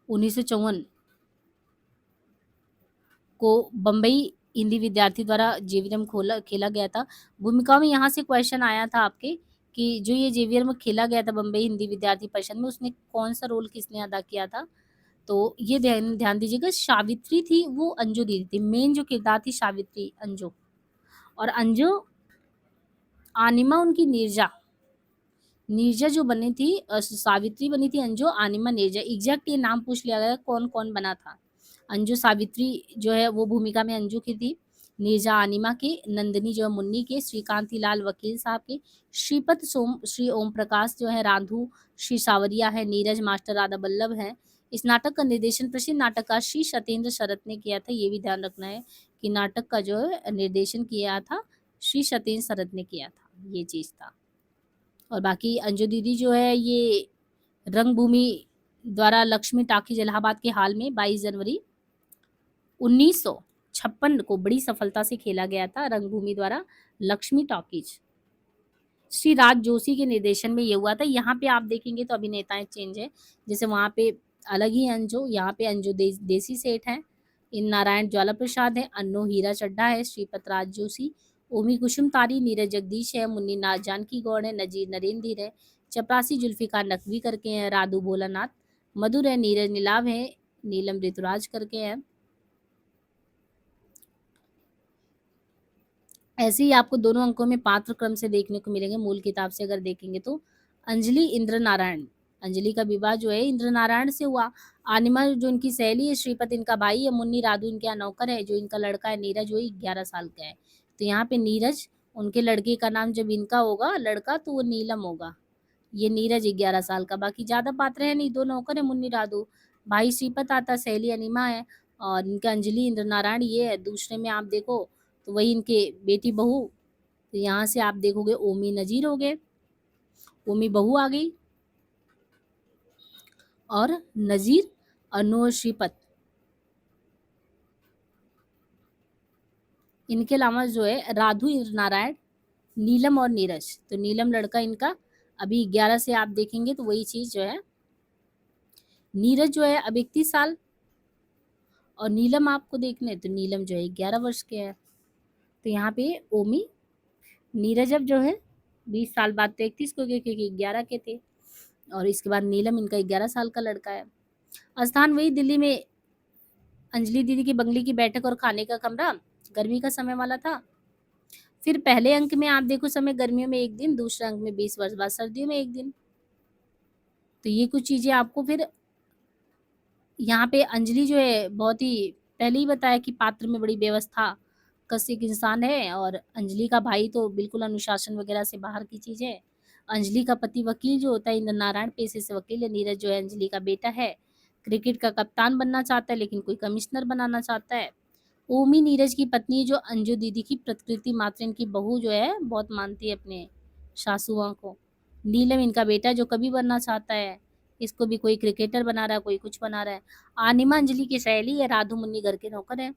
1954 को बम्बई हिंदी विद्यार्थी द्वारा जेवीएम खोला खेला गया था। भूमिकाओं में यहाँ से क्वेश्चन आया था आपके कि जो ये जेवीएम में खेला गया था बम्बई हिंदी विद्यार्थी परिषद में, उसमें कौन सा रोल किसने अदा किया था? तो ये ध्यान ध्यान दीजिएगा, सावित्री थी वो अंजू दीदी थी, मेन जो किरदार थी सावित्री अंजू, और अंजू आनिमा उनकी नीरजा। नीरजा जो बनी थी सावित्री बनी थी अंजू, आनिमा नीरजा, एग्जैक्ट ये नाम पूछ लिया गया कौन कौन बना था। अंजू सावित्री जो है वो भूमिका में अंजू की थी, नीरजा आनिमा के, नंदिनी जो है मुन्नी के, श्रीकांति लाल वकील साहब के, श्रीपत सोम श्री ओम प्रकाश जो है राधू, श्री सावरिया है, नीरज मास्टर राधा बल्लभ है। इस नाटक का निर्देशन प्रसिद्ध नाटककार श्री सत्येंद्र शरत ने किया था। ये भी ध्यान रखना है कि नाटक का जो है निर्देशन किया था श्री सत्येंद्र शरत ने किया था, ये चीज था। और बाकी अंजू दीदी जो है ये रंगभूमि द्वारा लक्ष्मी टाकीज इलाहाबाद के हाल में 22 जनवरी 1956 को बड़ी सफलता से खेला गया था, रंगभूमि द्वारा लक्ष्मी टॉकीज। श्री राज जोशी के निर्देशन में ये हुआ था। यहाँ पे आप देखेंगे तो अभिनेताएं चेंज है, जैसे वहाँ पे अलग ही अंजू, यहाँ पे अंजू देसी सेठ हैं, इन नारायण ज्वाला प्रसाद है, अन्नो हीरा चड्ढा है, श्रीपत राज जोशी, ओमी कुसुम तारी, नीरज जगदीश है, मुन्नी नाथ जानकी गौड़ है, नजीर नरेंद्र है, चपरासी जुल्फिकार नकवी करके हैं, राधू भोलानाथ, मधुर है, नीरज नीलाव है, नीलम ऋतुराज करके हैं। ऐसे ही आपको दोनों अंकों में पात्र क्रम से देखने को मिलेंगे। मूल किताब से अगर देखेंगे तो अंजलि इंद्र नारायण, अंजलि का विवाह जो है इंद्र नारायण से हुआ। आनिमा जो इनकी सहेली है, श्रीपत इनका भाई है, मुन्नी राधू इनके यहाँ नौकर है, जो इनका लड़का है नीरज वही 11 साल का है। तो यहाँ पे नीरज, उनके लड़के का नाम जब इनका होगा लड़का तो वो नीलम होगा, ये नीरज 11 साल का। बाकी ज्यादा पात्र है नहीं, दो नौकर है मुन्नी राधू, भाई श्रीपत आता, सहेली अनिमा है, और इनका अंजलि इंद्र नारायण ये है। दूसरे में आप देखो तो वही इनके बेटी बहू, तो यहाँ से आप देखोगे ओमी नजीर हो गए, ओमी बहू आ गई, और नजीर अनु और श्रीपत। इनके अलावा जो है राधु इंद्र नारायण, नीलम और नीरज, तो नीलम लड़का इनका अभी 11 से आप देखेंगे तो वही चीज़ जो है, नीरज जो है अब 31 साल, और नीलम आपको देखना है तो नीलम जो है 11 वर्ष के है। तो यहाँ पे ओमी, नीरज अब जो है 20 साल बाद तो 31 को गए क्योंकि 11 के थे, और इसके बाद नीलम इनका 11 साल का लड़का है। स्थान वही दिल्ली में अंजलि दीदी की बंगले की बैठक और खाने का कमरा, गर्मी का समय वाला था। फिर पहले अंक में आप देखो समय गर्मियों में 1 दिन, दूसरे अंक में 20 वर्ष बाद सर्दियों में 1 दिन। तो ये कुछ चीज़ें आपको फिर यहाँ पे अंजलि जो है बहुत ही पहले ही बताया कि पात्र में बड़ी व्यवस्था कसिक इंसान है, और अंजलि का भाई तो बिल्कुल अनुशासन वगैरह से बाहर की चीज़ है। अंजलि का पति वकील जो होता है इंद्र नारायण पेशे से वकील है। नीरज जो है अंजलि का बेटा है, क्रिकेट का कप्तान बनना चाहता है लेकिन कोई कमिश्नर बनाना चाहता है। ओमी नीरज की पत्नी जो अंजू दीदी की प्रकृति मात्र इनकी बहू जो है बहुत मानती है अपने सासुओं को। नीलम इनका बेटा जो कवि बनना चाहता है, इसको भी कोई क्रिकेटर बना रहा है, कोई कुछ बना रहा है। आनिमा अंजलि की सहेली है, राधु मुन्नी घर के नौकर है।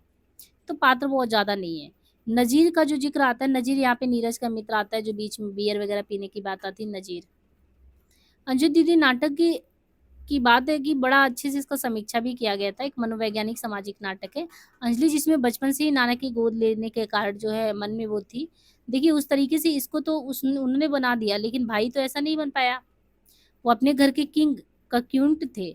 तो पात्र बहुत ज़्यादा नहीं है। नज़ीर का जो ज़िक्र आता है, नज़ीर यहाँ पे नीरज का मित्र आता है जो बीच में बियर वगैरह पीने की बात आती है, नज़ीर। अंजू दीदी नाटक की बात है कि बड़ा अच्छे से इसका समीक्षा भी किया गया था। एक मनोवैज्ञानिक सामाजिक नाटक है। अंजलि जिसमें बचपन से ही नाना की गोद लेने के कारण जो है मन में वो थी। देखिए उस तरीके से इसको तो उन्होंने बना दिया, लेकिन भाई तो ऐसा नहीं बन पाया। वो अपने घर के किंग का क्यूंट थे,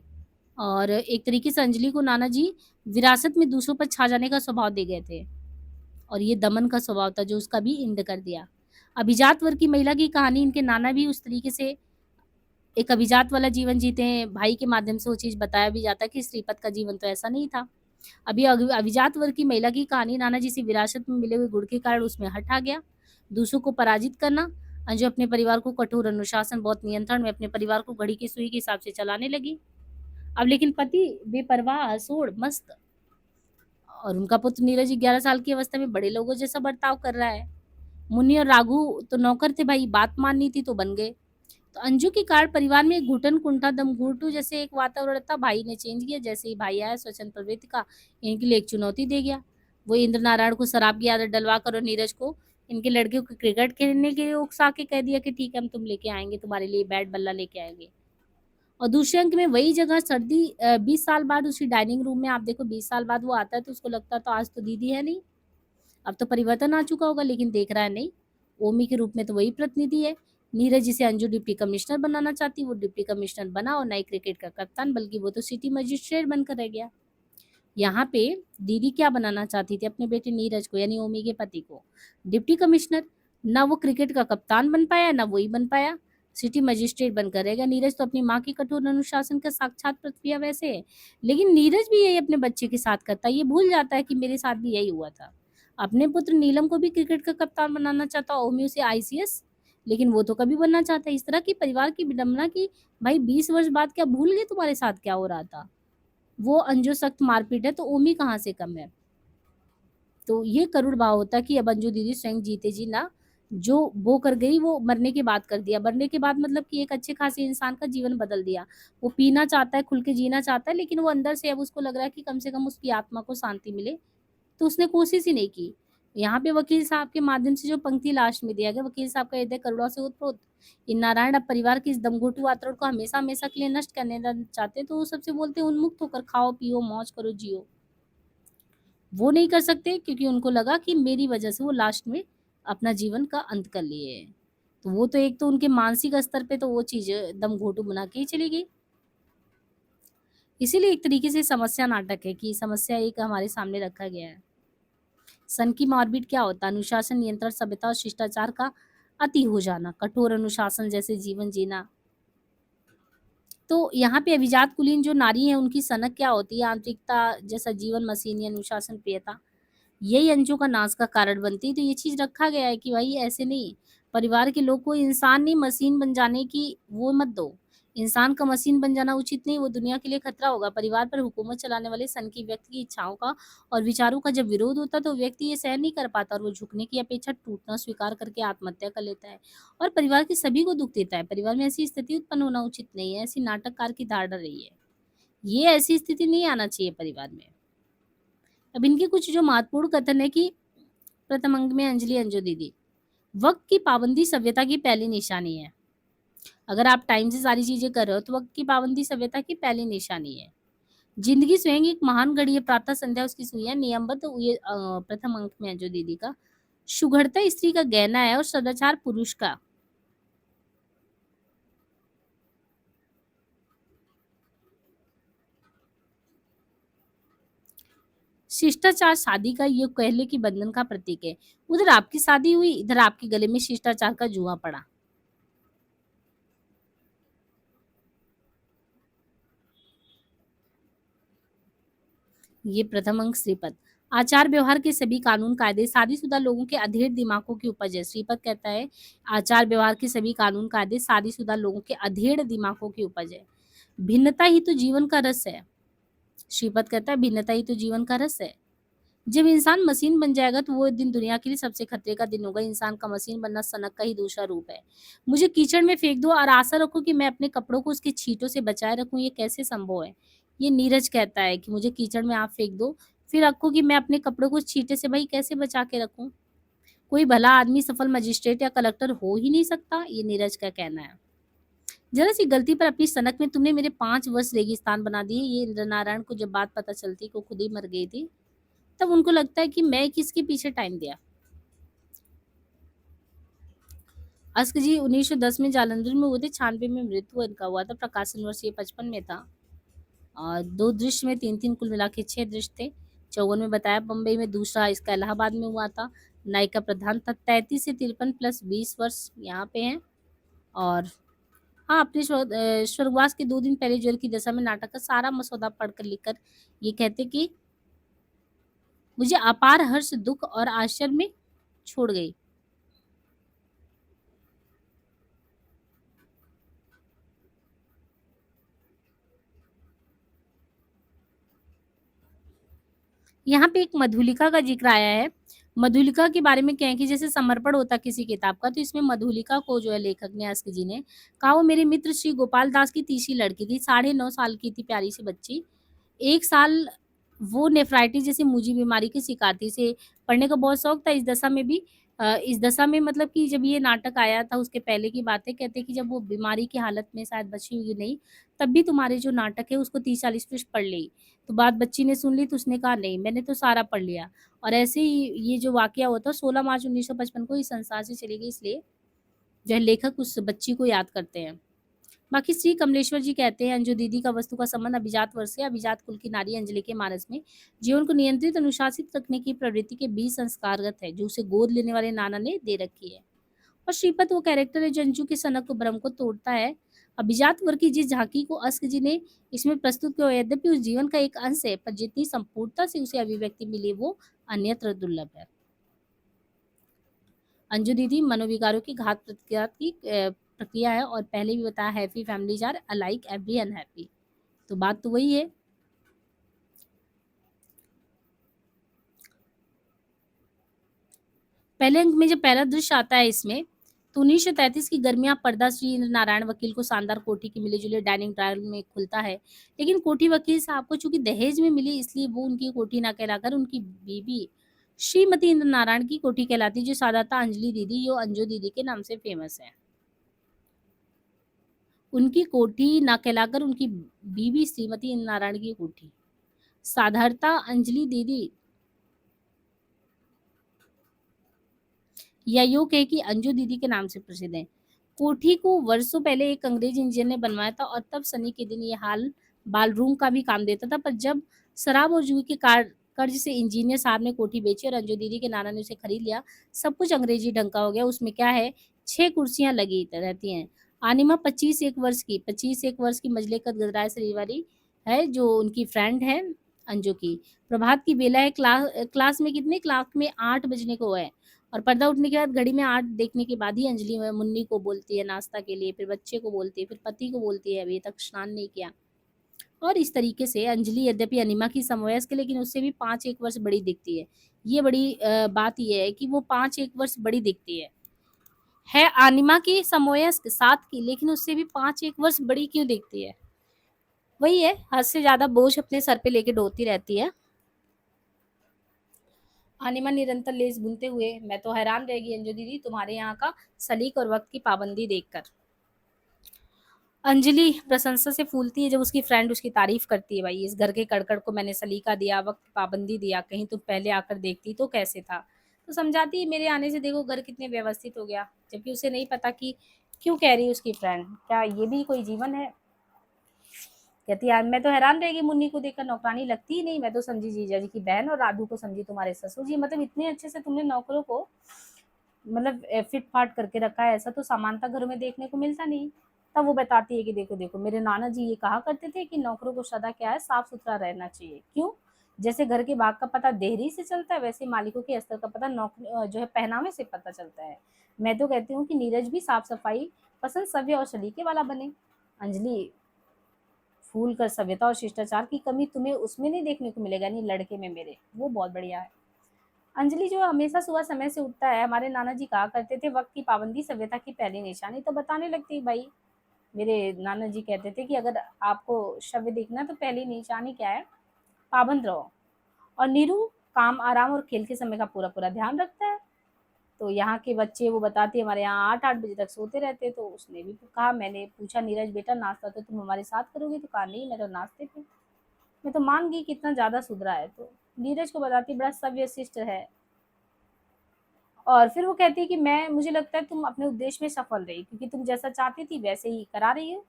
और एक तरीके से अंजलि को नाना जी विरासत में दूसरों पर छा जाने का स्वभाव दे गए थे, और ये दमन का स्वभाव था जो उसका भी इंड कर दिया। अभिजात वर्ग की महिला की कहानी, इनके नाना भी उस तरीके से एक अभिजात वाला जीवन जीते हैं। भाई के माध्यम से वो चीज़ बताया भी जाता है कि श्रीपत का जीवन तो ऐसा नहीं था। अभी अभिजात वर्ग की महिला की कहानी, नाना जी से विरासत में मिले हुए गुण के कारण उसमें हठ आ गया। दूसरों को पराजित करना, अंजू अपने परिवार को कठोर अनुशासन, बहुत नियंत्रण में अपने परिवार को घड़ी की सुई के हिसाब से चलाने लगी। अब लेकिन पति बेपरवाह, सोड़, मस्त, और उनका पुत्र नीरज 11 साल की अवस्था में बड़े लोगों जैसा बर्ताव कर रहा है। मुन्नी और राघु तो नौकर थे भाई, बात माननी थी तो बन गए। तो अंजू के कारण परिवार में घुटन कुंठा दमघुटू जैसे एक वातावरण था। भाई ने चेंज किया, जैसे ही भाई आया स्वच्छंद प्रवृत्ति का इनके लिए एक चुनौती दे गया। वो इंद्र नारायण को शराब की आदत डलवा कर और नीरज को इनके लड़के को क्रिकेट खेलने के लिए उकसा के कह दिया कि ठीक है हम तुम लेके आएंगे, तुम्हारे लिए बैट बल्ला लेके आएंगे। और दूसरे अंक में वही जगह सर्दी 20 साल बाद उसी डाइनिंग रूम में आप देखो 20 साल बाद वो आता है तो उसको लगता तो आज तो दीदी है नहीं, अब तो परिवर्तन आ चुका होगा, लेकिन देख रहा है नहीं, ओमी के रूप में तो वही प्रतिनिधि है। नीरज जिसे अंजू डिप्टी कमिश्नर बनाना चाहती वो डिप्टी कमिश्नर बना, और नई क्रिकेट का कप्तान, बल्कि वो तो सिटी मजिस्ट्रेट बनकर रह गया। यहाँ पे दीदी क्या बनाना चाहती थी अपने बेटे नीरज को, यानी ओमी के पति को, डिप्टी कमिश्नर। ना वो क्रिकेट का कप्तान बन पाया, ना वही बन पाया, सिटी मजिस्ट्रेट बनकर रहेगा। नीरज तो अपनी माँ की कठोर अनुशासन का साक्षात प्रतिक्रिया वैसे है, लेकिन नीरज भी यही अपने बच्चे के साथ करता है। ये भूल जाता है कि मेरे साथ भी यही हुआ था। अपने पुत्र नीलम को भी क्रिकेट का कप्तान बनाना चाहता, ओमी उसे आईसीएस, लेकिन वो तो कभी बनना चाहता। इस तरह की परिवार की विडंबना की भाई 20 वर्ष बाद क्या भूल गए तुम्हारे साथ क्या हो रहा था। वो अंजू सख्त मारपीट है तो ओमी कहाँ से कम है। तो ये करुण भाव होता कि अब अंजू दीदी स्वयं जीते जी ना, जो वो कर गई वो मरने के बाद कर दिया। मरने के बाद मतलब कि एक अच्छे खासे इंसान का जीवन बदल दिया। वो पीना चाहता है, खुल के जीना चाहता है, लेकिन वो अंदर से अब उसको लग रहा है कि कम से कम उसकी आत्मा को शांति मिले, तो उसने कोशिश ही नहीं की। यहाँ पे वकील साहब के माध्यम से जो पंक्ति लास्ट में दिया गया, वकील साहब का हृदय करुणा से ओतप्रोत। इन नारायण अब परिवार के इस दमघोटू वातावरण को हमेशा हमेशा के लिए नष्ट करने चाहते हैं, तो वो सबसे बोलते हैं उन्मुक्त होकर खाओ पियो मौज करो जियो। वो नहीं कर सकते क्योंकि उनको लगा कि मेरी वजह से वो लास्ट में अपना जीवन का अंत कर लिए। तो वो तो एक तो उनके मानसिक स्तर पे तो वो चीज़ दम घोंटू बना के ही चली गई। इसीलिए एक तरीके से समस्या नाटक है कि समस्या एक हमारे सामने रखा गया है। सन की ऑर्बिट क्या होता है? अनुशासन, नियंत्रण, सभ्यता और शिष्टाचार का अति हो जाना, कठोर अनुशासन जैसे जीवन जीना। तो यहाँ पे अभिजात कुलीन जो नारी है उनकी सनक क्या होती है? आंतरिकता जैसा जीवन, मशीनी अनुशासन, प्रियता, यही अंजू का नाश का कारण बनती है। तो ये चीज़ रखा गया है कि भाई ऐसे नहीं, परिवार के लोग को इंसान नहीं मशीन बन जाने की वो मत दो। इंसान का मशीन बन जाना उचित नहीं, वो दुनिया के लिए खतरा होगा। परिवार पर हुकूमत चलाने वाले सन की व्यक्ति की इच्छाओं का और विचारों का जब विरोध होता है तो व्यक्ति ये सहन नहीं कर पाता, और वो झुकने की अपेक्षा टूटना स्वीकार करके आत्महत्या कर लेता है, और परिवार के सभी को दुख देता है। परिवार में ऐसी स्थिति उत्पन्न होना उचित नहीं है, ऐसी नाटककार की धारणा रही है। ये ऐसी स्थिति नहीं आना चाहिए परिवार में। अब इनके कुछ जो महत्वपूर्ण कथन है कि प्रथम अंक में अंजलि अंजू दीदी, वक्त की पाबंदी सभ्यता की पहली निशानी है। अगर आप टाइम से सारी चीज़ें कर रहे हो, तो वक़्त की पाबंदी सभ्यता की पहली निशानी है। ज़िंदगी स्वयं एक महान घड़ी है, प्रातः संध्या उसकी सुई है, नियमबद्ध ये प्रथम अंक में है जो दीदी का। सुघड़ता स्त्री का गहना है और सदाचार पुरुष का। शिष्टाचार शादी का ये कह लें कि बंधन का प्रतीक है। उधर आपकी शादी हुई, इधर आपके गले में शिष्टाचार का जुआ पड़ा। ये प्रथम अंक श्रीपद। आचार व्यवहार के सभी कानून कायदे शादीशुदा लोगों के अधेड़ दिमागों की उपज है। श्रीपद कहता है आचार व्यवहार के सभी कानून कायदे शादीशुदा लोगों के अधेड़ दिमागों की उपज है। भिन्नता ही तो जीवन का रस है। श्रीपद कहता है भिन्नता ही तो जीवन का रस है। जब इंसान मशीन बन जाएगा तो वो दिन दुनिया के लिए सबसे खतरे का दिन होगा। इंसान का मशीन बनना सनक का ही दूसरा रूप है। मुझे कीचड़ में फेंक दो और आशा रखो कि मैं अपने कपड़ों को उसके छींटों से बचाए रखूं, ये कैसे संभव है? ये नीरज कहता है कि मुझे कीचड़ में आप फेंक दो, फिर रखो कि मैं अपने कपड़ों को उस छींटे से भाई कैसे बचा के रखूं? कोई भला आदमी सफल मजिस्ट्रेट या कलेक्टर हो ही नहीं सकता, ये नीरज का कहना है। जरा सी गलती पर अपनी सनक में तुमने मेरे 5 वर्ष रेगिस्तान बना दिए। ये इंद्र नारायण को जब बात पता चलती कि वो खुद ही मर गई थी, तब उनको लगता है कि मैं किसके पीछे टाइम दिया। अस्क जी 1910 में जालंधर में हुए थे, 96 में मृत्यु इनका हुआ था, प्रकाशन वर्ष ये 55 में था। और 2 दृश्य में 3-3 कुल मिला के 6 दृश्य थे। 54 में बताया बम्बई में, दूसरा इसका इलाहाबाद में हुआ था। नायिका प्रधान था। 33 से 53 प्लस 20 वर्ष यहाँ पे हैं। और हाँ, अपने स्वर्गवास के 2 दिन पहले ज्वर की दशा में नाटक का सारा मसौदा पढ़कर लिखकर ये कहते कि मुझे अपार हर्ष, दुःख और आश्चर्य में छोड़ गई। यहाँ पे एक मधुलिका का ज़िक्र आया है। मधुलिका के बारे में क्या है कि जैसे समर्पण होता किसी किताब का, तो इसमें मधुलिका को जो है लेखक ने, अस्क जी ने कहा वो मेरे मित्र श्री गोपाल दास की तीसरी लड़की थी, 9.5 साल की थी, प्यारी सी बच्ची। 1 साल वो नेफ्राइटिस जैसी मूजी बीमारी की शिकार थी। इसे पढ़ने का बहुत शौक था। इस दशा में मतलब कि जब ये नाटक आया था उसके पहले की बात है, कहते हैं कि जब वो बीमारी की हालत में शायद बची हुई नहीं, तब भी तुम्हारे जो नाटक है उसको 30-40 पृष्ठ पढ़ ली। तो बात बच्ची ने सुन ली तो उसने कहा नहीं, मैंने तो सारा पढ़ लिया। और ऐसे ही ये जो वाक़या हुआ था 16 मार्च 1955 को इस संसार से चली गई, इसलिए जो है लेखक उस बच्ची को याद करते हैं। बाकी श्री कमलेश्वर जी कहते हैं अंजू दीदी का वस्तु का संबंध अभिजात वर्ष से, अभिजात कुल की नारी अंजलि के मानस में जीवन को नियंत्रित अनुशासित रखने की प्रवृत्ति के बीच संस्कारगत है, जो उसे गोद लेने वाले नाना ने दे रखी है। और श्रीपत वो कैरेक्टर है जो अंजू के सनक को भ्रम को तोड़ता है। अभिजात वर्ग की जिस झांकी को अस्क जी ने इसमें प्रस्तुत किया, यद्यपि उस जीवन का एक अंश है, पर जितनी संपूर्णता से उसे अभिव्यक्ति मिली वो अन्यत्र दुर्लभ है। अंजू दीदी मनोविकारों की घात प्रतिघात की प्रक्रिया है, और पहले भी बताया happy families are alike every unhappy. तो बात तो वही है। पहले अंक में जब पहला दृश्य आता है इसमें, तो 1933 की गर्मियां, पर्दा श्री इंद्र नारायण वकील को शानदार कोठी की मिली जुली डाइनिंग ट्रायल में खुलता है। लेकिन कोठी वकील साहब को चूंकि दहेज में मिली, इसलिए वो उनकी कोठी ना कहलाकर उनकी बीबी श्रीमती इंद्र नारायण की कोठी कहलाती, जो साधारणतः अंजलि दीदी यो अंजू दीदी के नाम से फेमस है। उनकी कोठी ना कहलाकर उनकी बीवी श्रीमती इंद्र नारायण की कोठी, साधारणतः अंजलि दीदी या यूँ कहें कि अंजू दीदी के नाम से प्रसिद्ध हैं। कोठी को वर्षों पहले एक अंग्रेज इंजीनियर ने बनवाया था, और तब सनी के दिन ये हाल बालरूम का भी काम देता था। पर जब शराब और जुए के कर्ज से इंजीनियर साहब ने कोठी बेची और अंजू दीदी के नाना ने उसे खरीद लिया, सब कुछ अंग्रेजी ढंग का हो गया। उसमें क्या है, 6 कुर्सियां लगी रहती हैं। आनिमा 25 एक वर्ष की मजले कद गदराए शरीर वाली है, जो उनकी फ्रेंड है अंजू की। प्रभात की बेला है। क्लास में कितने, क्लास में 8 बजने को है। और पर्दा उठने के बाद घड़ी में 8 देखने के बाद ही अंजलि मुन्नी को बोलती है नाश्ता के लिए, फिर बच्चे को बोलती है, फिर पति को बोलती है अभी तक स्नान नहीं किया। और इस तरीके से अंजलि यद्यपि अनिमा की समवयस्क है, लेकिन उससे भी 5 एक वर्ष बड़ी दिखती है। ये बड़ी बात ये है कि वो 5 एक वर्ष बड़ी दिखती है अनिमा की समवयस्क 7 की, लेकिन उससे भी 5 एक वर्ष बड़ी क्यों दिखती है? वही है, हद से ज्यादा बोझ अपने सर पे लेके ढोती रहती है। अनिमा निरंतर लेस बुनते हुए, मैं तो हैरान रह गई अंजू दीदी तुम्हारे यहाँ का सलीक और वक्त की पाबंदी देखकर। अंजलि प्रशंसा से फूलती है जब उसकी फ्रेंड उसकी तारीफ करती है, भाई इस घर के कड़कड़ को मैंने सलीका दिया, वक्त की पाबंदी दिया, कहीं तुम पहले आकर देखती तो कैसे था। तो समझाती है मेरे आने से देखो घर कितने व्यवस्थित हो गया, जबकि उसे नहीं पता कि क्यों कह रही है उसकी फ्रेंड, क्या ये भी कोई जीवन है। कहती है मैं तो हैरान रह गई, मुन्नी को देखकर नौकरानी लगती ही नहीं, मैं तो समझी जीजा जी की बहन और राधू को समझी तुम्हारे ससुर जी, मतलब इतने अच्छे से तुमने नौकरों को मतलब फिट फाट करके रखा है, ऐसा तो सामान्यतः घरों में देखने को मिलता नहीं। तब वो बताती है कि देखो देखो मेरे नाना जी ये कहा करते थे कि नौकरों को सदा क्या है साफ सुथरा रहना चाहिए, क्यों, जैसे घर के बाग का पता देहरी से चलता है वैसे मालिकों के अस्तर का पता नौकर जो है पहनावे से पता चलता है। मैं तो कहती हूँ कि नीरज भी साफ सफाई पसंद सभ्य और सलीके वाला बने। अंजलि फूल कर सभ्यता और शिष्टाचार की कमी तुम्हें उसमें नहीं देखने को मिलेगा, नहीं लड़के में मेरे, वो बहुत बढ़िया है। अंजलि जो हमेशा सुबह समय से उठता है, हमारे नाना जी कहा करते थे वक्त की पाबंदी सभ्यता की पहली निशानी, तो बताने लगती भाई मेरे नाना जी कहते थे कि अगर आपको शव्य देखना तो पहली निशानी क्या है, पाबंद रहो। और नीरू काम आराम और खेल के समय का पूरा पूरा ध्यान रखता है। तो यहाँ के बच्चे वो बताती है हमारे यहाँ 8-8 बजे तक सोते रहते, तो उसने भी कहा, मैंने पूछा नीरज बेटा नाश्ता तो तुम हमारे साथ करोगे, तो कहा नहीं मैं तो नाश्ते पे, मैं तो मान गई कितना ज्यादा सुधरा है। तो नीरज को बताती बड़ा सभ्य शिष्ट है। और फिर वो कहती है कि मैं मुझे लगता है तुम अपने उद्देश्य में सफल रही, क्योंकि तुम जैसा चाहती थी वैसे ही करा रही हो।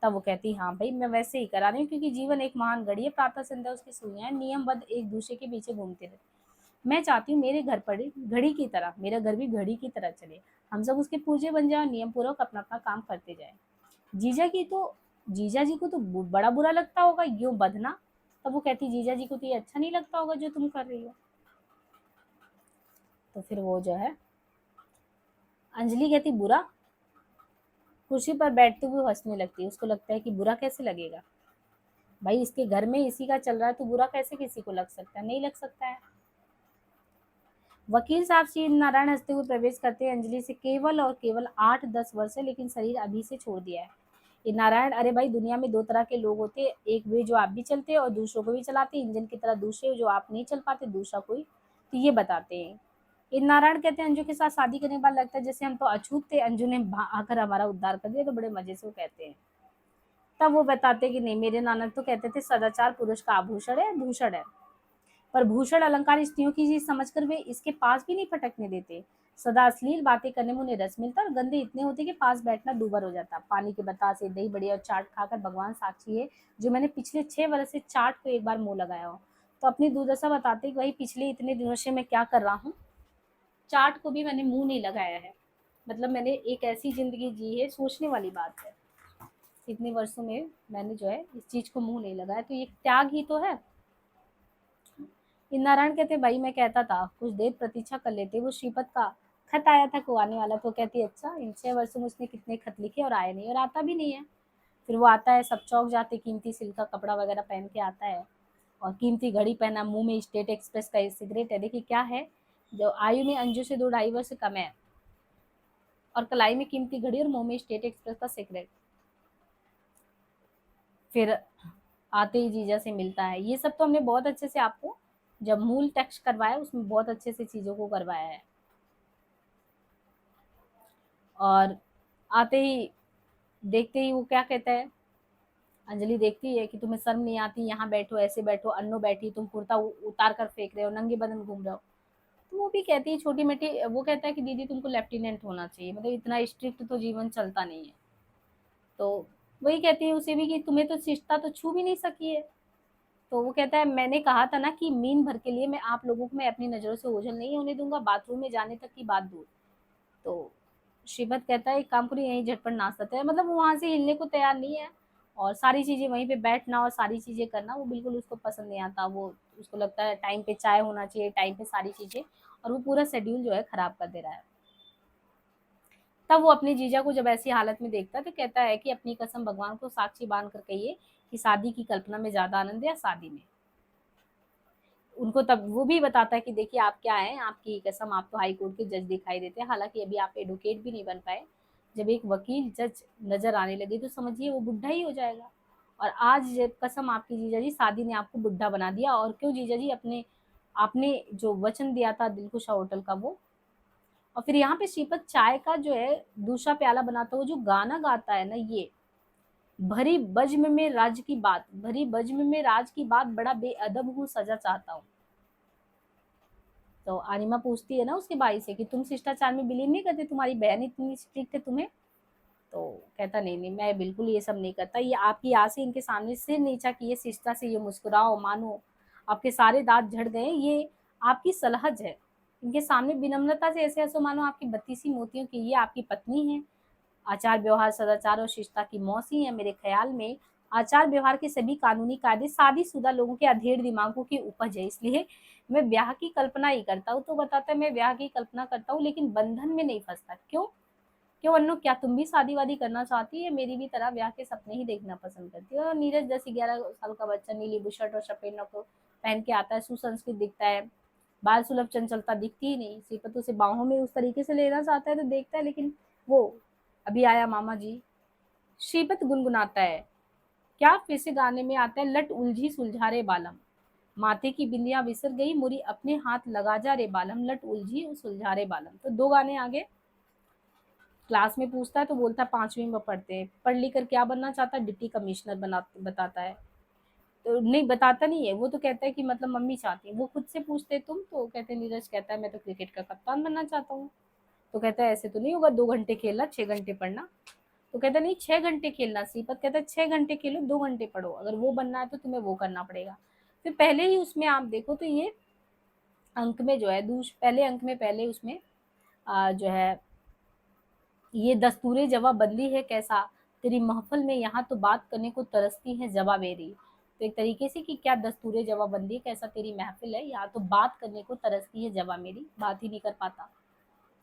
तब वो कहती हाँ भाई मैं वैसे ही करा रही हूँ, क्योंकि जीवन एक महान घड़ी है, प्रातः संध्या उसकी सुइयां नियमबद्ध एक दूसरे के पीछे घूमते रहते। मैं चाहती हूँ मेरे घर पर घड़ी की तरह मेरा घर भी घड़ी की तरह चले, हम सब उसके पूजे बन जाए और नियम पूर्वक अपना अपना काम करते जाए। जीजा की तो जीजा जी को तो बड़ा बुरा लगता होगा यूं बंधना। तब वो कहती जीजा जी को तो ये अच्छा नहीं लगता होगा जो तुम कर रही हो। तो फिर वो जो है अंजलि कहती बुरा, कुर्सी पर बैठते हुए हंसने लगती है, उसको लगता है कि बुरा कैसे लगेगा, भाई इसके घर में इसी का चल रहा है तो बुरा कैसे किसी को लग सकता है, नहीं लग सकता है। वकील साहब श्री नारायण हंसते हुए प्रवेश करते हैं, अंजलि से केवल और केवल 8-10 वर्ष है, लेकिन शरीर अभी से छोड़ दिया है। ये नारायण, अरे भाई दुनिया में दो तरह के लोग होते हैं, एक वे जो आप भी चलते हैं और दूसरों को भी चलाते हैं, इंजन की तरह दूसरे जो आप नहीं चल पाते दूसरा कोई, तो ये बताते हैं। ये नारायण कहते हैं अंजू के साथ शादी करने के बाद लगता है जैसे हम तो अछूत थे, अंजू ने आकर हमारा उद्धार कर दिया, तो बड़े मजे से वो कहते हैं। तब वो बताते हैं कि नहीं मेरे नाना तो कहते थे सदाचार पुरुष का आभूषण है भूषण है, पर भूषण अलंकार स्त्रियों की चीज समझकर वे इसके पास भी नहीं फटकने देते। सदा अश्लील बातें करने में उन्हें रस मिलता और गंदे इतने होते कि पास बैठना दूभर हो जाता। पानी के बतासे दही बड़ी और चाट खाकर भगवान साक्षी है जो मैंने पिछले 6 वर्ष से चाट को एक बार मुंह लगाया हो। तो अपनी दुर्दशा बताते कि भाई पिछले इतने दिनों से मैं क्या कर रहा हूँ, चाट को भी मैंने मुंह नहीं लगाया है, मतलब मैंने एक ऐसी जिंदगी जी है, सोचने वाली बात है। इतने वर्षों में मैंने जो है इस चीज को मुंह नहीं लगाया, तो ये त्याग ही तो है। ये नारायण कहते भाई मैं कहता था कुछ देर प्रतीक्षा कर लेते, वो श्रीपद का खत आया था को आने वाला, तो कहती अच्छा इन 6 वर्षों में उसने कितने खत लिखे और आए नहीं और आता भी नहीं है। फिर वो आता है, सब चौक जाते, कीमती सिल्क का कपड़ा वगैरह पहन के आता है और कीमती घड़ी पहना, मुंह में स्टेट एक्सप्रेस का सिगरेट है, देखिए क्या है, जो आयु में अंजू से 2-2.5 वर्ष कम है, और कलाई में कीमती घड़ी और मुंह में स्टेट एक्सप्रेस का सिगरेट। फिर आते ही जीजा से मिलता है। ये सब तो हमने बहुत अच्छे से आपको जब मूल टेक्स्ट करवाया उसमें बहुत अच्छे से चीजों को करवाया है। और आते ही देखते ही वो क्या कहता है, अंजलि देखती है कि तुम्हें शर्म नहीं आती, यहाँ बैठो ऐसे बैठो, अन्नो बैठी तुम कुर्ता उतार कर फेंक रहे हो, नंगे बदन घूम रहे हो। तो वो भी कहती है छोटी मोटी, वो कहता है कि दीदी तुमको लेफ्टिनेंट होना चाहिए, मतलब इतना स्ट्रिक्ट तो जीवन चलता नहीं है। तो वही कहती है उसे भी कि तुम्हें तो शिष्टता तो छू भी नहीं सकी है। तो वो कहता है मैंने कहा था ना कि मीन भर के लिए मैं आप लोगों को मैं अपनी नजरों से ओझल नहीं होने दूंगा, बाथरूम में जाने तक की बात दूर। तो शिवत कहता है एक काम करो यहीं झटपट नाश्ता है, मतलब वो वहां से हिलने को तैयार नहीं है, और सारी चीजें वहीं पे बैठना और सारी चीजें करना वो बिल्कुल उसको पसंद नहीं आता। वो उसको लगता है टाइम पे चाय होना चाहिए, टाइम पे सारी चीजें, और वो पूरा शेड्यूल जो है खराब कर दे रहा है। तब वो अपने जीजा को जब ऐसी हालत में देखता है तो कहता है कि अपनी कसम भगवान को साक्षी बांध कर कहिए कि शादी की कल्पना में ज्यादा आनंद है या शादी में। उनको तब वो भी बताता है कि देखिए आप क्या हैं, आपकी कसम आप तो हाई कोर्ट के जज दिखाई देते हैं, हालांकि अभी आप एडवोकेट भी नहीं बन पाए। जब एक वकील जज नजर आने लगे तो समझिए वो बुढ़ा ही हो जाएगा। और आज जब कसम आपकी जीजा जी शादी ने आपको बुढ़ा बना दिया, और क्यों जीजा जी, अपने आपने जो वचन दिया था दिलकुशा होटल का वो। और फिर यहाँ पे श्रीपद चाय का जो है दूसरा प्याला बनाता हुआ जो गाना गाता है ना, ये भरी बज्म में राज की बात, भरी बज्म में राज की बात, बड़ा बेअदब हूँ सजा चाहता हूँ। तो अनिमा पूछती है ना उसके भाई से कि तुम शिष्टाचार में बिलीव नहीं करते, तुम्हारी बहन इतनी स्ट्रिक्ट है तुम्हें। तो कहता नहीं नहीं, मैं बिल्कुल ये सब नहीं करता, ये आपकी आज से इनके सामने सिर नीचा किए शिष्टा से ये मुस्कुराओ, मानो आपके सारे दांत झड़ गए, ये आपकी सलहज है। इनके सामने विनम्रता से ऐसे हंसो मानो आपकी बत्तीसी मोतियों की ये आपकी पत्नी है। आचार व्यवहार सदाचार और शिष्टता की मौसी है। मेरे ख्याल में आचार व्यवहार के सभी कानूनी कायदे शादीशुदा लोगों के अधेड़ दिमागों की उपज है, इसलिए मैं ब्याह की कल्पना ही करता हूँ। तो बताता है मैं ब्याह की कल्पना करता हूँ लेकिन बंधन में नहीं फंसता। क्यों? क्यों अन्नू, क्या तुम भी शादी वादी करना चाहती है? मेरी भी तरह ब्याह के सपने ही देखना पसंद करती है। और नीरज 10-11 साल का बच्चा नीली बुशर्ट और सफेद नौकर पहन के आता है, सुसंस्कृत दिखता है, बाल सुलभ चंचलता दिखती ही नहीं। श्रीपत उसे बाहों में उस तरीके से लेना चाहता है तो देखता है, लेकिन वो अभी आया मामा जी। श्रीपत गुनगुनाता है, क्या फिर से गाने में आता है, लट उलझी सुलझा रे बालम, माथे की बिंदियां बिसर गई मोरी अपने हाथ लगा जा रे बालम, लट उलझी सुलझा रे बालम। तो दो गाने आगे क्लास में पूछता है तो बोलता है 5वीं में पढ़ते हैं, पढ़ लिख कर क्या बनना चाहता है, डिप्टी कमिश्नर बना बताता है। तो नहीं बताता नहीं है, वो तो कहता है कि मतलब मम्मी चाहती है। वो खुद से पूछते तुम, तो कहते नीरज कहता है मैं तो क्रिकेट का कप्तान बनना चाहता हूँ। तो कहता है ऐसे तो नहीं होगा, 2 घंटे खेलना 6 घंटे पढ़ना। तो कहता नहीं 6 घंटे खेलना। सीपत कहता है 6 घंटे खेलो 2 घंटे पढ़ो, अगर वो बनना है तो तुम्हें वो करना पड़ेगा। फिर पहले ही उसमें आप देखो तो ये अंक में जो है पहले अंक में पहले उसमें जो है ये दस्तूरे जवाबंदी है कैसा, तेरी महफिल में यहाँ तो बात करने को तरसती है जवा मेरी। तो एक तरीके से कि क्या दस्तूरे जवाबंदी कैसा तेरी महफिल है, यहाँ तो बात करने को तरसती है जवा मेरी, बात ही नहीं कर पाता।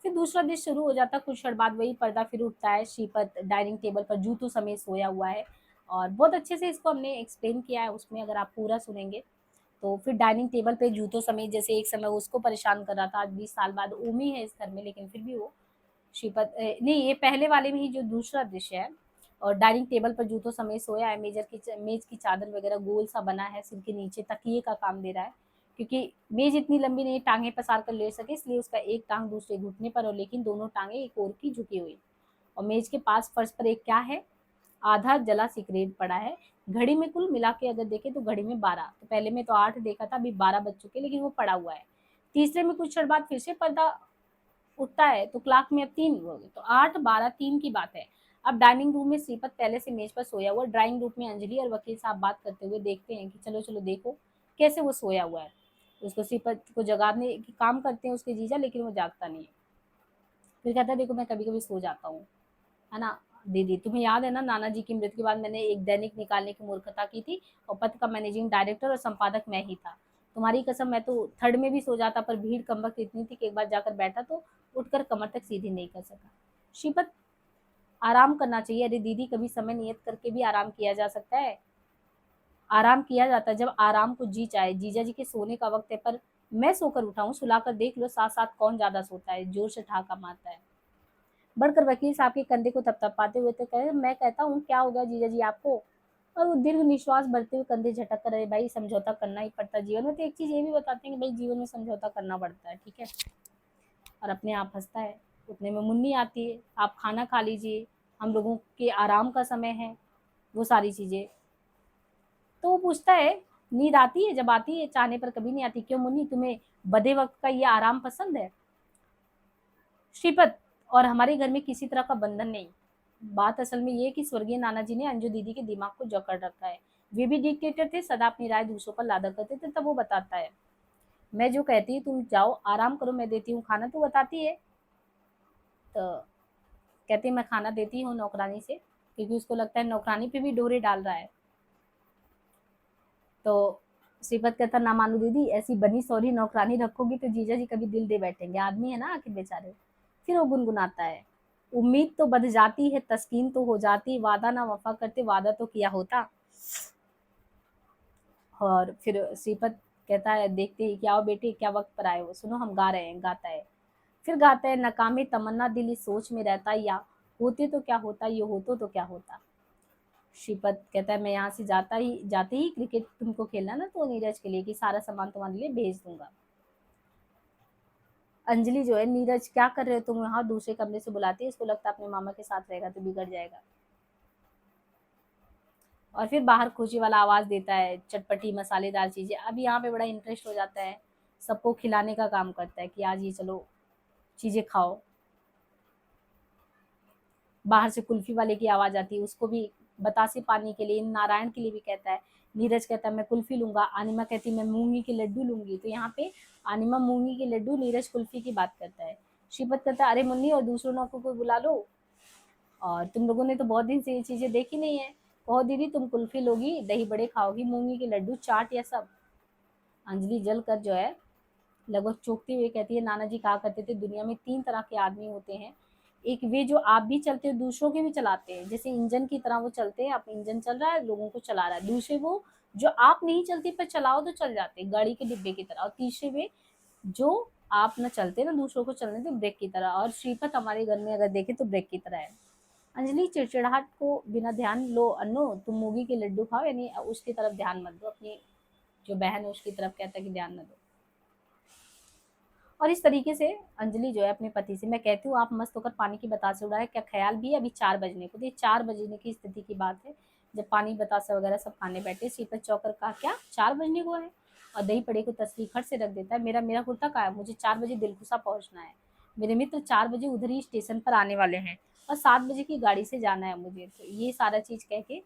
फिर दूसरा दृश्य शुरू हो जाता है, कुछ क्षण बाद वही पर्दा फिर उठता है। श्रीपत डाइनिंग टेबल पर जूतों समेत सोया हुआ है, और बहुत अच्छे से इसको हमने एक्सप्लेन किया है उसमें, अगर आप पूरा सुनेंगे तो। फिर डाइनिंग टेबल पे जूतों समेत, जैसे एक समय उसको परेशान कर रहा था, आज 20 साल बाद ओमी है इस घर में, लेकिन फिर भी वो श्रीपत नहीं, ये पहले वाले में ही जो दूसरा दृश्य है। और डाइनिंग टेबल पर जूतों समेत सोया है, मेज की चादर वगैरह गोल सा बना है, सिर के नीचे तकिए का काम दे रहा है, क्योंकि मेज इतनी लंबी नहीं टांगे पसार कर ले सके, इसलिए उसका एक टांग दूसरे घुटने पर, और लेकिन दोनों टांगे एक और की झुकी हुई। और मेज के पास फर्श पर एक क्या है, आधा जला सिगरेट पड़ा है। घड़ी में कुल मिला के अगर देखे तो घड़ी में 12, तो पहले में तो 8 देखा था, अभी 12 बज चुके, लेकिन वो पड़ा हुआ है। तीसरे में कुछ क्षण बाद फिर से पर्दा उठता है, तो क्लॉक में अब 3 हो गए, तो 8, 12, 3 की बात है। अब डाइनिंग रूम में श्रीपत पहले से मेज पर सोया हुआ, ड्राइंग रूम में अंजलि और वकील साहब बात करते हुए देखते हैं कि चलो चलो देखो कैसे वो सोया हुआ है। उसको श्रीपत को जगाने की काम करते हैं उसके जीजा, लेकिन वो जागता नहीं है। फिर कहता है देखो मैं कभी कभी सो जाता हूँ, है ना। दीदी तुम्हें याद है ना, नाना जी की मृत्यु के बाद मैंने एक दैनिक निकालने की मूर्खता की थी, और पत्र का मैनेजिंग डायरेक्टर और संपादक मैं ही था। तुम्हारी कसम, मैं तो थर्ड में भी सो जाता, पर भीड़ कम वक्त इतनी थी कि एक बार जाकर बैठा तो उठकर कमर तक सीधी नहीं कर सका। श्रीपत आराम करना चाहिए। अरे दीदी, कभी समय नियत करके भी आराम किया जा सकता है। आराम किया जाता है जब आराम को जी चाहे। जीजा जी के सोने का वक्त है, पर मैं सोकर उठा हूँ, सुलाकर देख लो साथ साथ कौन ज्यादा सोता है, जोर से ठहाका मारता है। बढ़कर वकील साहब के कंधे को थपथपाते हुए तो कहे, मैं कहता हूँ क्या हो गया जीजा जी आपको। और वो दीर्घ निश्वास भरते हुए कंधे झटक कर, रहे भाई समझौता करना ही पड़ता है जीवन में। तो एक चीज ये भी बताते हैं कि भाई जीवन में समझौता करना पड़ता है, ठीक है। और अपने आप हंसता है। उतने में मुन्नी आती है, आप खाना खा लीजिए, हम लोगों के आराम का समय है, वो सारी चीजें। तो वो पूछता है, नींद आती है? जब आती है चाहने पर कभी नहीं आती। क्यों मुन्नी, तुम्हें बदे वक्त का ये आराम पसंद है? श्रीपत, और हमारे घर में किसी तरह का बंधन नहीं। बात असल में ये है कि स्वर्गीय नाना जी ने अंजू दीदी के दिमाग को जकड़ रखा है। वे भी डिक्टेटर थे, सदा अपनी राय दूसरों पर लादा करते थे। तब वो बताता है, मैं जो कहती हूँ तुम जाओ आराम करो, मैं देती हूँ खाना, तो बताती है। तो कहती है मैं खाना देती हूँ नौकरानी से, क्योंकि उसको लगता है नौकरानी पे भी डोरे डाल रहा है। तो श्रीपत कहता, ना मानो दीदी, ऐसी बनी सौरी नौकरानी रखोगी तो जीजा जी कभी दिल दे बैठेंगे, आदमी है ना आखिर बेचारे। फिर वो गुनगुनाता है, उम्मीद तो बध जाती है, तस्कीन तो हो जाती, वादा ना वफा करते, वादा तो किया होता। और फिर श्रीपत कहता है देखते ही, क्या हो बेटे, क्या वक्त पर आए हो, सुनो हम गा रहे हैं। गाता है, फिर गाता है, नाकामी तमन्ना दिल इस सोच में रहता, या होते तो क्या होता, ये होतो तो क्या होता। श्रीपत कहता है, मैं यहाँ से जाते ही क्रिकेट तुमको खेलना ना, तो नीरज के लिए कि सारा सामान तुम्हारे लिए भेज दूंगा। अंजलि जो है, नीरज क्या कर रहे हो तुम यहाँ, दूसरे कमरे से बुलाती है, इसको लगता है अपने मामा के साथ रहेगा तो बिगड़ जाएगा। और फिर बाहर खोजी वाला आवाज़ देता है, चटपटी मसालेदार चीज़ें। अब यहाँ पे बड़ा इंटरेस्ट हो जाता है, सबको खिलाने का काम करता है कि आज ये चलो चीज़ें खाओ। बाहर से कुल्फ़ी वाले की आवाज़ आती है, उसको भी बतासे पानी के लिए, नारायण के लिए भी कहता है। नीरज कहता है मैं कुल्फ़ी लूँगा, अनिमा कहती है मैं मूँगी के लड्डू लूँगी। तो यहाँ पे अनिमा मूँगी के लड्डू, नीरज कुल्फ़ी की बात करता है। श्रीपत कहता है अरे मुन्नी और दूसरों नौकरों को बुला लो, और तुम लोगों ने तो बहुत दिन से ये चीज़ें देखी नहीं है। कहो दीदी तुम कुल्फ़ी लोगी, दही बड़े खाओगी, मूँगी के लड्डू, चाट या सब। अंजलि जल कर जो है लगभग चौंकते हुए कहती है नाना जी कहा करते थे दुनिया में 3 तरह के आदमी होते हैं। एक वे जो आप भी चलते हो दूसरों के भी चलाते हैं, जैसे इंजन की तरह वो चलते हैं, आप इंजन चल रहा है लोगों को चला रहा है। दूसरे वो जो आप नहीं चलते पर चलाओ तो चल जाते हैं गाड़ी के डिब्बे की तरह। और तीसरे वे जो आप ना चलते ना दूसरों को चलने तो ब्रेक की तरह। और श्रीपत हमारे घर में अगर देखें तो ब्रेक की तरह है। अंजलि चिड़चिड़ाहट को बिना ध्यान लो अन्नो तुम मूंगी के लड्डू खाओ, यानी उसकी तरफ ध्यान मत दो, अपनी जो बहन है उसकी तरफ कहता है कि ध्यान न दो। और इस तरीके से अंजलि जो है अपने पति से, मैं कहती हूँ आप मस्त होकर पानी की बतासे उड़ाए, क्या ख्याल भी है अभी 4 बजने को। तो ये 4 बजने की स्थिति की बात है जब पानी बतासा वगैरह सब खाने बैठे। श्रीपत चौकर कहा क्या 4 बजने को है, और दही पड़े को तसली खट से रख देता है। मेरा मेरा कुर्ता कहाँ है, मुझे 4 बजे दिलखुशा पहुंचना है, मेरे मित्र 4 बजे उधर ही स्टेशन पर आने वाले हैं, और 7 बजे की गाड़ी से जाना है मुझे। तो ये सारा चीज कह के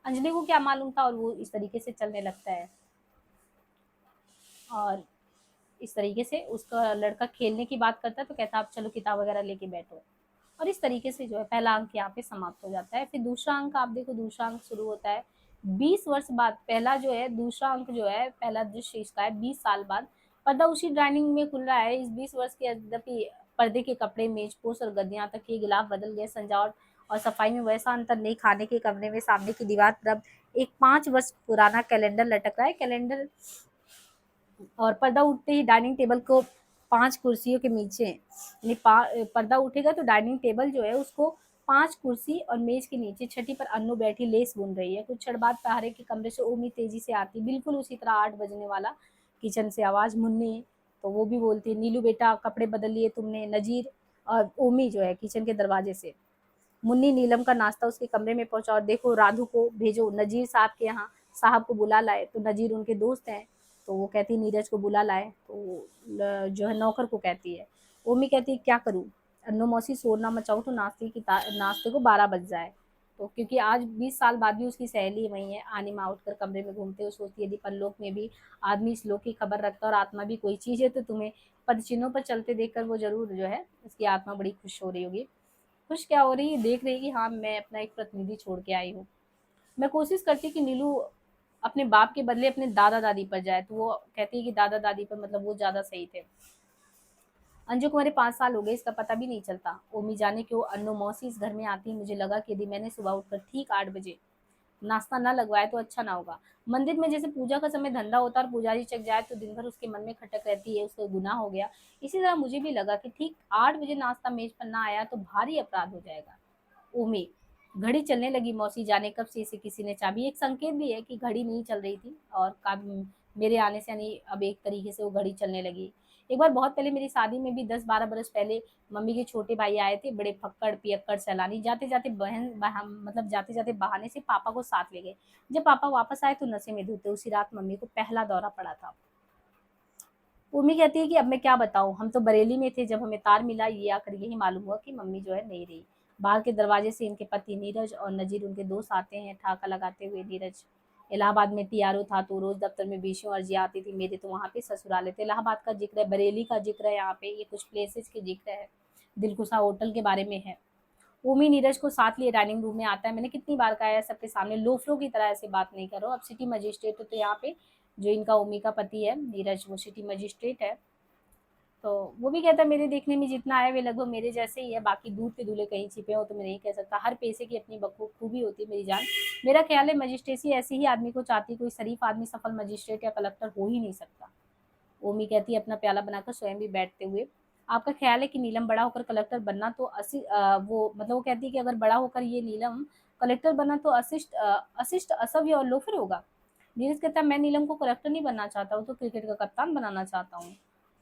अंजलि को क्या मालूम था, और वो इस तरीके से चलने लगता है। और इस तरीके से उसका लड़का खेलने की बात करता है तो कहता है आप चलो किताब वगैरह लेके बैठो। और इस तरीके से जो है पहला अंक यहाँ पे समाप्त हो जाता है। फिर दूसरा अंक आप देखो, दूसरा अंक शुरू होता है 20 वर्ष बाद। पहला जो है दूसरा अंक जो है पहला दृश्य इसका है 20 साल बाद। पर्दा उसी डाइनिंग में खुल रहा है। इस 20 वर्ष के यद्यपि पर्दे के कपड़े, मेज पोस्ट और गद्दियां तक के गिलाफ बदल गए, सजावट और सफाई में वैसा अंतर नहीं। खाने के कमरे में सामने की दीवार पर अब एक 5 वर्ष पुराना कैलेंडर लटक रहा है। कैलेंडर और पर्दा उठते ही डाइनिंग टेबल को 5 कुर्सियों के नीचे, यानी पर्दा उठेगा तो डाइनिंग टेबल जो है उसको 5 कुर्सी और मेज के नीचे छठी पर अन्नू बैठी लेस बुन रही है। कुछ क्षण बाद पहाड़े के कमरे से ओमी तेजी से आती, बिल्कुल उसी तरह 8 बजने वाला किचन से आवाज़। मुन्नी, तो वो भी बोलती है नीलू बेटा कपड़े बदल लिए तुमने। नजीर और ओमी जो है किचन के दरवाजे से। मुन्नी नीलम का नाश्ता उसके कमरे में पहुंचा और देखो राधु को भेजो नजीर साहब के यहाँ, साहब को बुला लाए। तो नजीर उनके दोस्त हैं, तो वो कहती नीरज को बुला लाए। तो जो है नौकर को कहती है। ओमी कहती है क्या करूँ, अन्नो मौसी शोर ना मचाओ तो नाश्ते को 12 बज जाए। तो क्योंकि आज 20 साल बाद भी उसकी सहेली वही है। आनिमा उठकर कमरे में घूमते हुए सोचती है यदि परलोक में भी आदमी इस लोक की खबर रखता और आत्मा भी कोई चीज़ है तो तुम्हें पदचिन्हों पर चलते देखकर वो जरूर जो है उसकी आत्मा बड़ी खुश हो रही होगी। खुश क्या हो रही है, देख रही है कि हाँ मैं अपना एक प्रतिनिधि छोड़ के आई हूँ। मैं कोशिश करती कि नीलू अपने बाप के बदले अपने दादा दादी पर जाए। तो वो कहती है कि दादा दादी पर मतलब वो ज्यादा सही थे। अंजू को मेरे 5 साल हो गए, इसका पता भी नहीं चलता। ओमी जाने क्यों अन्नू मौसी इस घर में आती है। मुझे लगा कि यदि मैंने सुबह उठकर ठीक 8 बजे नाश्ता न लगवाए तो अच्छा ना होगा। मंदिर में जैसे पूजा का समय धंधा होता है और पुजारी चक जाए तो दिन भर उसके मन में खटक रहती है, उसका गुनाह हो गया। इसी तरह मुझे भी लगा कि ठीक 8 बजे नाश्ता मेज पर ना आया तो भारी अपराध हो जाएगा। ओमी, घड़ी चलने लगी मौसी, जाने कब से इसे किसी ने चाबी। एक संकेत भी है कि घड़ी नहीं चल रही थी और मेरे आने से यानी अब एक तरीके से वो घड़ी चलने लगी। एक बार बहुत पहले मेरी शादी में भी 10-12 बरस पहले मम्मी के छोटे भाई आए थे, बड़े फक्कड़ पियक्कड़ सैलानी। जाते जाते मतलब जाते जाते बहाने से पापा को साथ ले गए। जब पापा वापस आए तो नशे में धुते। उसी रात मम्मी को पहला दौरा पड़ा था। उर्मी कहती है कि अब मैं क्या बताऊं, हम तो बरेली में थे जब हमें तार मिला। ये आकर यही मालूम हुआ कि मम्मी जो है नहीं रही। बाहर के दरवाजे से इनके पति नीरज और नजीर उनके दोस्त आते हैं ठाका लगाते हुए। नीरज इलाहाबाद में टीआरओ था तो रोज दफ्तर में बीसियों अर्जियां आती थी। मेरे तो वहाँ पे ससुराले थे। इलाहाबाद का जिक्र है, बरेली का जिक्र है, यहाँ पे ये कुछ प्लेसेस के जिक्र है, दिलकुशा होटल के बारे में है। ओमी नीरज को साथ लिए डाइनिंग रूम में आता है। मैंने कितनी बार कहा है सबके सामने लोफरों की तरह ऐसे बात नहीं करो। अब सिटी मजिस्ट्रेट तो यहाँ पे जो इनका ओमी का पति है नीरज, वो सिटी मजिस्ट्रेट है। तो वो भी कहता है मेरे देखने में जितना है वे लगभग मेरे जैसे ही है, बाकी दूध के दूल्हे कहीं छिपे हो तो मैं नहीं कह सकता। हर पैसे की अपनी खूबी होती है मेरी जान। मेरा ख्याल है मजिस्ट्रेसी ऐसी ही आदमी को चाहती, कोई शरीफ आदमी सफल मजिस्ट्रेट या कलेक्टर हो ही नहीं सकता। ओमी कहती है अपना प्याला बनाकर स्वयं भी बैठते हुए, आपका ख्याल है कि नीलम बड़ा होकर कलेक्टर बनना तो वो मतलब वो कहती है कि अगर बड़ा होकर ये नीलम कलेक्टर बना तो अशिष्ट असभ्य और लोफर होगा। नीरज कहता है मैं नीलम को कलेक्टर नहीं बनना चाहता हूँ, तो क्रिकेट का कप्तान बनाना चाहता हूँ।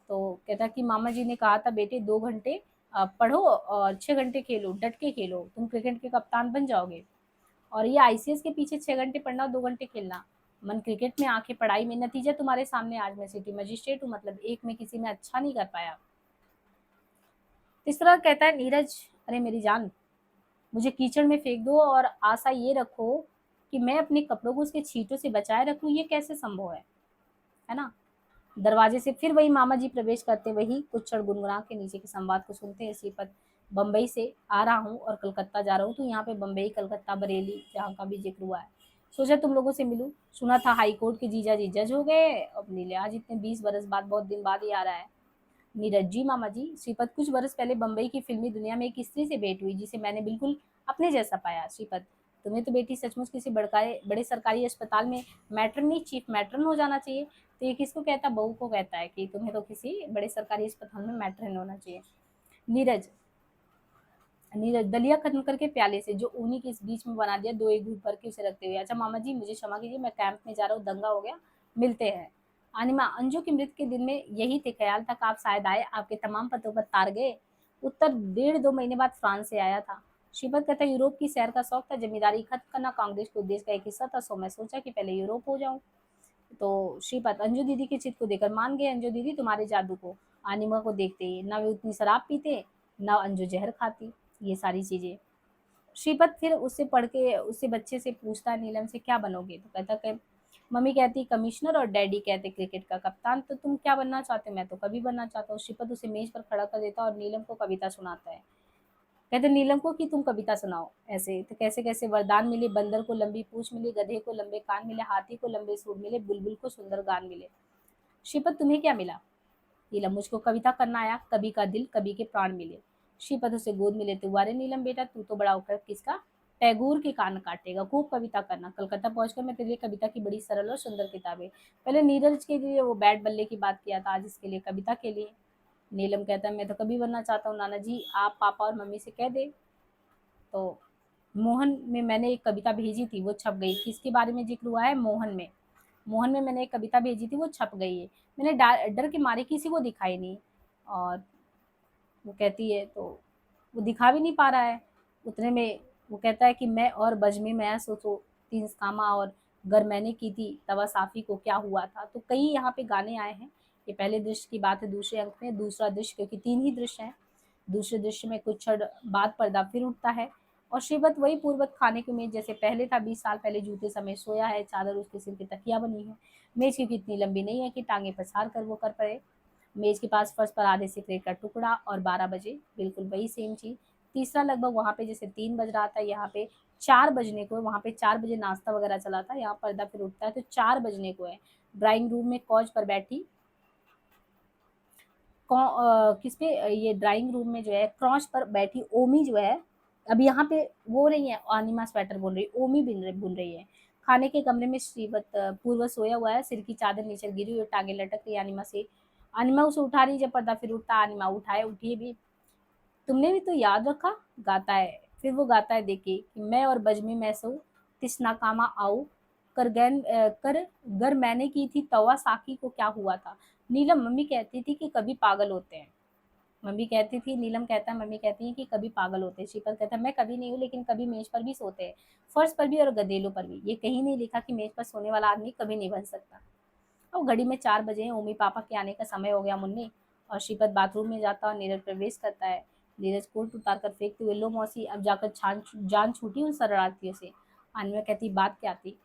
तो कहता कि मामा जी ने कहा था बेटे 2 घंटे पढ़ो और 6 घंटे खेलो, डट के खेलो, तुम क्रिकेट के कप्तान बन जाओगे। और ये आईसीएस के पीछे 6 घंटे पढ़ना और 2 घंटे खेलना, मन क्रिकेट में आंखें पढ़ाई में, नतीजा तुम्हारे सामने आज मैं सिटी मजिस्ट्रेट हूँ, मतलब एक में किसी में अच्छा नहीं कर पाया। तीसरा कहता है नीरज, अरे मेरी जान, मुझे कीचड़ में फेंक दो और आशा ये रखो कि मैं अपने कपड़ों को उसके छींटों से बचाए रखूं, ये कैसे संभव है ना। दरवाजे से फिर वही मामा जी प्रवेश करते, वही कुछ क्षण गुनगुना के नीचे के संवाद को सुनते हैं। श्रीपत, बम्बई से आ रहा हूँ और कलकत्ता जा रहा हूँ, तो यहाँ पे बम्बई, कलकत्ता, बरेली जहाँ का भी जिक्र हुआ है, सोचा तुम लोगों से मिलूं। सुना था हाई कोर्ट के जीजा जी जज हो गए, अब नीले आज इतने 20 बरस बाद, बहुत दिन बाद ही आ रहा है। नीरज जी मामा जी, श्रीपत, कुछ बरस पहले बम्बई की फिल्मी दुनिया में एक स्त्री से भेंट हुई जिसे मैंने बिल्कुल अपने जैसा पाया। श्रीपत, तुम्हें तो बेटी सचमुच किसी बड़े सरकारी अस्पताल में मैट्रन नहीं चीफ मैट्रन हो जाना चाहिए। तो ये किसको कहता है, बहू को कहता है कि तुम्हें तो किसी बड़े सरकारी अस्पताल में मैट्रन होना चाहिए। नीरज, नीरज, दलिया खत्म करके प्याले से जो ऊनी के इस बीच में बना दिया, दो एक घूट भर के उसे रखते हुए, अच्छा मामा जी मुझे क्षमा कीजिए, मैं कैंप में जा रहा हूँ, दंगा हो गया, मिलते हैं। अनिमा, अंजू की मृत्यु के दिन में यही थे ख्याल तक आप शायद आए, आपके तमाम पतों पर तार गए। उत्तर, 1.5-2 महीने बाद फ्रांस से आया था। शिवत कहता, यूरोप की सैर का शौक था, जमींदारी खत्म करना कांग्रेस को देश का एक हिस्सा था, सो मैं सोचा कि पहले यूरोप हो जाऊं। तो श्रीपत, अंजू दीदी के चित को देकर मान गए अंजू दीदी तुम्हारे जादू को। अनिमा को देखते ही, ना वे उतनी शराब पीते, ना अंजू जहर खाती, ये सारी चीजें। श्रीपत फिर उससे पढ़ के उससे बच्चे से पूछता, नीलम से क्या बनोगे, तो कहता कि मम्मी कहती कमिश्नर और डैडी कहते क्रिकेट का कप्तान, तो तुम क्या बनना चाहते हो, मैं तो कभी बनना चाहता हूँ। श्रीपत उसे मेज पर खड़ा कर देता और नीलम को कविता सुनाता है। कहते नीलम को कि तुम कविता सुनाओ। ऐसे तो कैसे कैसे वरदान मिले, बंदर को लंबी पूछ मिली, गधे को लंबे कान मिले, हाथी को लंबे सूर मिले, बुलबुल को सुंदर गान मिले। श्रीपत, तुम्हें क्या मिला। नीलम, मुझको कविता करना आया, कभी का दिल कभी के प्राण मिले। श्रीपत उसे गोद में लेते, अरे नीलम बेटा, तू तो बड़ा होकर किसका टैगोर के कान काटेगा, खूब कविता करना, कलकत्ता पहुंचकर मैं तेरे लिए कविता की बड़ी सरल और सुंदर किताबें। पहले नीरज के लिए वो बैट बल्ले की बात किया था, आज इसके लिए कविता के लिए। नीलम कहता है मैं तो कभी बनना चाहता हूँ नाना जी, आप पापा और मम्मी से कह दे। तो मोहन में मैंने एक कविता भेजी थी, वो छप गई। किसके बारे में जिक्र हुआ है, मोहन में। मोहन में मैंने एक कविता भेजी थी, वो छप गई है। मैंने डर के मारे किसी को दिखाई नहीं। और वो कहती है तो वो दिखा भी नहीं पा रहा है उतने में। वो कहता है कि मैं और बजमी मैं सोचो तीन कामा, और गर मैंने की थी तवा साफी को क्या हुआ था। तो कई यहाँ पे गाने आए हैं। ये पहले दृश्य की बात है, दूसरे अंक में दूसरा दृश्य, क्योंकि 3 ही दृश्य हैं। दूसरे दृश्य में कुछ क्षण बाद पर्दा फिर उठता है और श्रीवत वही पूर्वत खाने की मेज जैसे पहले था। 20 साल पहले जूते समय सोया है, चादर उसके सिर की तकिया बनी है। मेज की इतनी लंबी नहीं है कि टांगे पसार कर वो कर पड़े। मेज के पास फर्श पर आधे सिगरेट का टुकड़ा, और 12 बजे बिल्कुल वही सेम चीज। तीसरा लगभग वहां पे जैसे 3 बज रहा था, यहाँ पे 4 बजने को है। वहां पे 4 बजे नाश्ता वगैरह चला था, यहाँ पर्दा फिर उठता है तो 4 बजने को है। ड्राइंग रूम में कॉज पर बैठी किस पे ये ड्राइंग रूम में जो है क्रॉच पर बैठी ओमी जो है, अब यहाँ पे वो नहीं है अनिमा स्वेटर बुन रही, ओमी बुन रही है। खाने के कमरे में श्रीवत पूर्व सोया हुआ है, सिर की चादर नीचे गिरी हुई, टांगे लटक रही अनिमा से। अनिमा उसे उठा रही, जब पर्दा फिर उठता, अनिमा उठाए, उठिए भी, तुमने भी तो याद रखा, गाता है। फिर वो गाता है, देखिए कि मैं और बजमी मैं सो तिस नाकामा आओ कर गर मैंने की थी तवा साकी को क्या हुआ था। नीलम, मम्मी कहती थी कि कभी पागल होते हैं। मम्मी कहती थी, नीलम कहता है मम्मी कहती है कि कभी पागल होते हैं। शीतल कहता है मैं कभी नहीं हूँ, लेकिन कभी मेज पर भी सोते हैं, फर्श पर भी और गदेलों पर भी। ये कहीं नहीं लिखा कि मेज पर सोने वाला आदमी कभी नहीं बन सकता। और घड़ी में 4 बजे हैं, ओमी पापा के आने का समय हो गया मुन्नी। और श्रीपत बाथरूम में जाता और नीरज प्रवेश करता है। नीरज कोट उतार कर फेंकते हुए, लो मौसी, अब जाकर जान छूटी उन शरणार्थियों से। अनया कहती, बात क्या थी।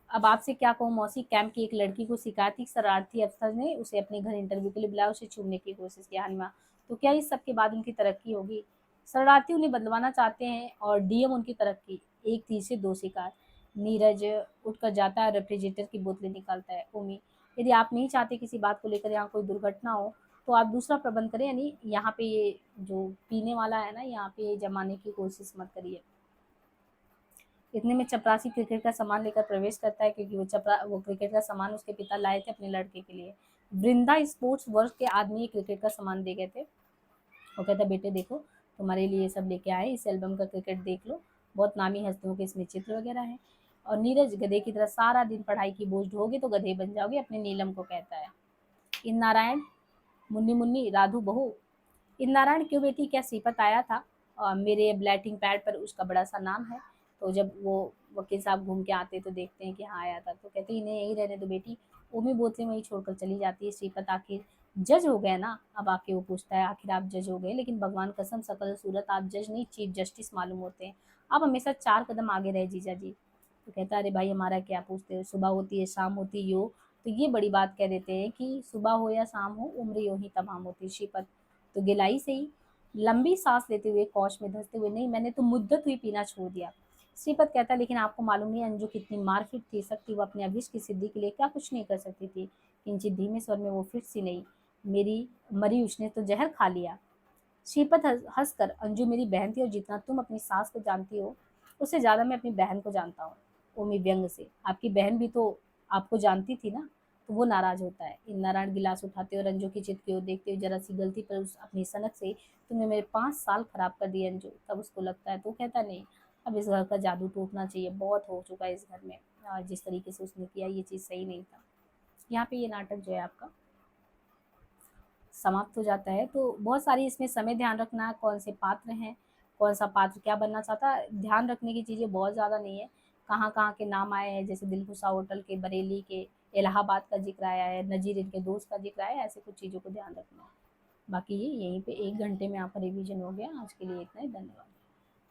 अब आपसे क्या कहूँ मौसी, कैंप की एक लड़की को शिकायत थी, शरारती अफसर ने उसे अपने घर इंटरव्यू के लिए बुलाया, उसे छूने की कोशिश की। हनुमा, तो क्या इस सब के बाद उनकी तरक्की होगी। शरणार्थी उन्हें बदलवाना चाहते हैं और डीएम उनकी तरक्की। एक तीर से दो शिकार। नीरज उठकर जाता है, रेफ्रिजरेटर की बोतलें निकालता है। ओमी, यदि आप नहीं चाहते किसी बात को लेकर यहाँ कोई दुर्घटना हो, तो आप दूसरा प्रबंध करें, यानी यहाँ पे ये जो पीने वाला है ना, यहाँ पे ये जमाने की कोशिश मत करिए। इतने में चपरासी क्रिकेट का सामान लेकर प्रवेश करता है, क्योंकि वो क्रिकेट का सामान उसके पिता लाए थे अपने लड़के के लिए। वृंदा स्पोर्ट्स वर्क के आदमी क्रिकेट का सामान दे गए थे। वो कहता, बेटे देखो, तुम्हारे लिए ये सब लेके आए, इस एल्बम का क्रिकेट देख लो, बहुत नामी हस्तियों के इसमें चित्र वगैरह हैं। और नीरज, गधे की तरह सारा दिन पढ़ाई की बोझ ढोगे तो गधे बन जाओगे, अपने नीलम को कहता है। इन नारायण, मुन्नी मुन्नी, राधु बहू। इन नारायण क्यों बेटी, क्या सीपत आया था। मेरे ब्लैटिंग पैड पर उसका बड़ा सा नाम है। तो जब वो वकील साहब घूम के आते तो देखते हैं कि हाँ आया था, तो कहते हैं इन्हें यहीं रहने दो बेटी। उम्मी बोतलें वहीं छोड़कर चली जाती है। श्रीपत आखिर जज हो गए ना, अब आके वो पूछता है आखिर आप जज हो गए, लेकिन भगवान कसम सकल सूरत आप जज नहीं चीफ जस्टिस मालूम होते हैं। आप हमेशा 4 कदम आगे रहे जीजा जी। तो कहता है अरे भाई हमारा क्या पूछते हो, सुबह होती है शाम होती है यो, तो ये बड़ी बात कह देते हैं कि सुबह हो या शाम हो उम्र यूं ही तमाम होती है। श्रीपत तो गिलाई से ही लंबी सांस लेते हुए कौच में धंसते हुए, नहीं मैंने तो मुद्दत हुई पीना छोड़ दिया। श्रीपत कहता लेकिन आपको मालूम नहीं अंजू कितनी मारफिट थी सकती, वो अपने अभिष्ट की सिद्धि के लिए क्या कुछ नहीं कर सकती थी। किंचित धीमे स्वर में वो फिर सी नहीं, मेरी मरी उसने तो जहर खा लिया। श्रीपत हंसकर, अंजू मेरी बहन थी और जितना तुम अपनी सास को जानती हो उससे ज्यादा मैं अपनी बहन को जानता हूँ। ओमी व्यंग से, आपकी बहन भी तो आपको जानती थी ना। तो वो नाराज होता है। इन नारायण गिलास उठाते और अंजू की चित की ओर देखते हुए, जरा सी गलती पर उस अपनी सनक से तुमने मेरे 5 साल खराब कर दिए अंजू। तब उसको लगता है, तो कहता नहीं अब इस घर का जादू टूटना चाहिए, बहुत हो चुका है इस घर में। जिस तरीके से उसने किया ये चीज़ सही नहीं था। यहाँ पे ये नाटक जो है आपका समाप्त हो जाता है। तो बहुत सारी इसमें समय ध्यान रखना है, कौन से पात्र हैं, कौन सा पात्र क्या बनना चाहता है, ध्यान रखने की चीज़ें बहुत ज़्यादा नहीं है। कहाँ-कहाँ के नाम आए हैं, जैसे दिलखुशा होटल के, बरेली के, इलाहाबाद का ज़िक्र आया है, नज़ीर इनके दोस्त का ज़िक्र आया है, ऐसे कुछ चीज़ों को ध्यान रखना है। बाकी ये यहीं पे 1 घंटे में आपका रिवीजन हो गया। आज के लिए इतना ही, धन्यवाद।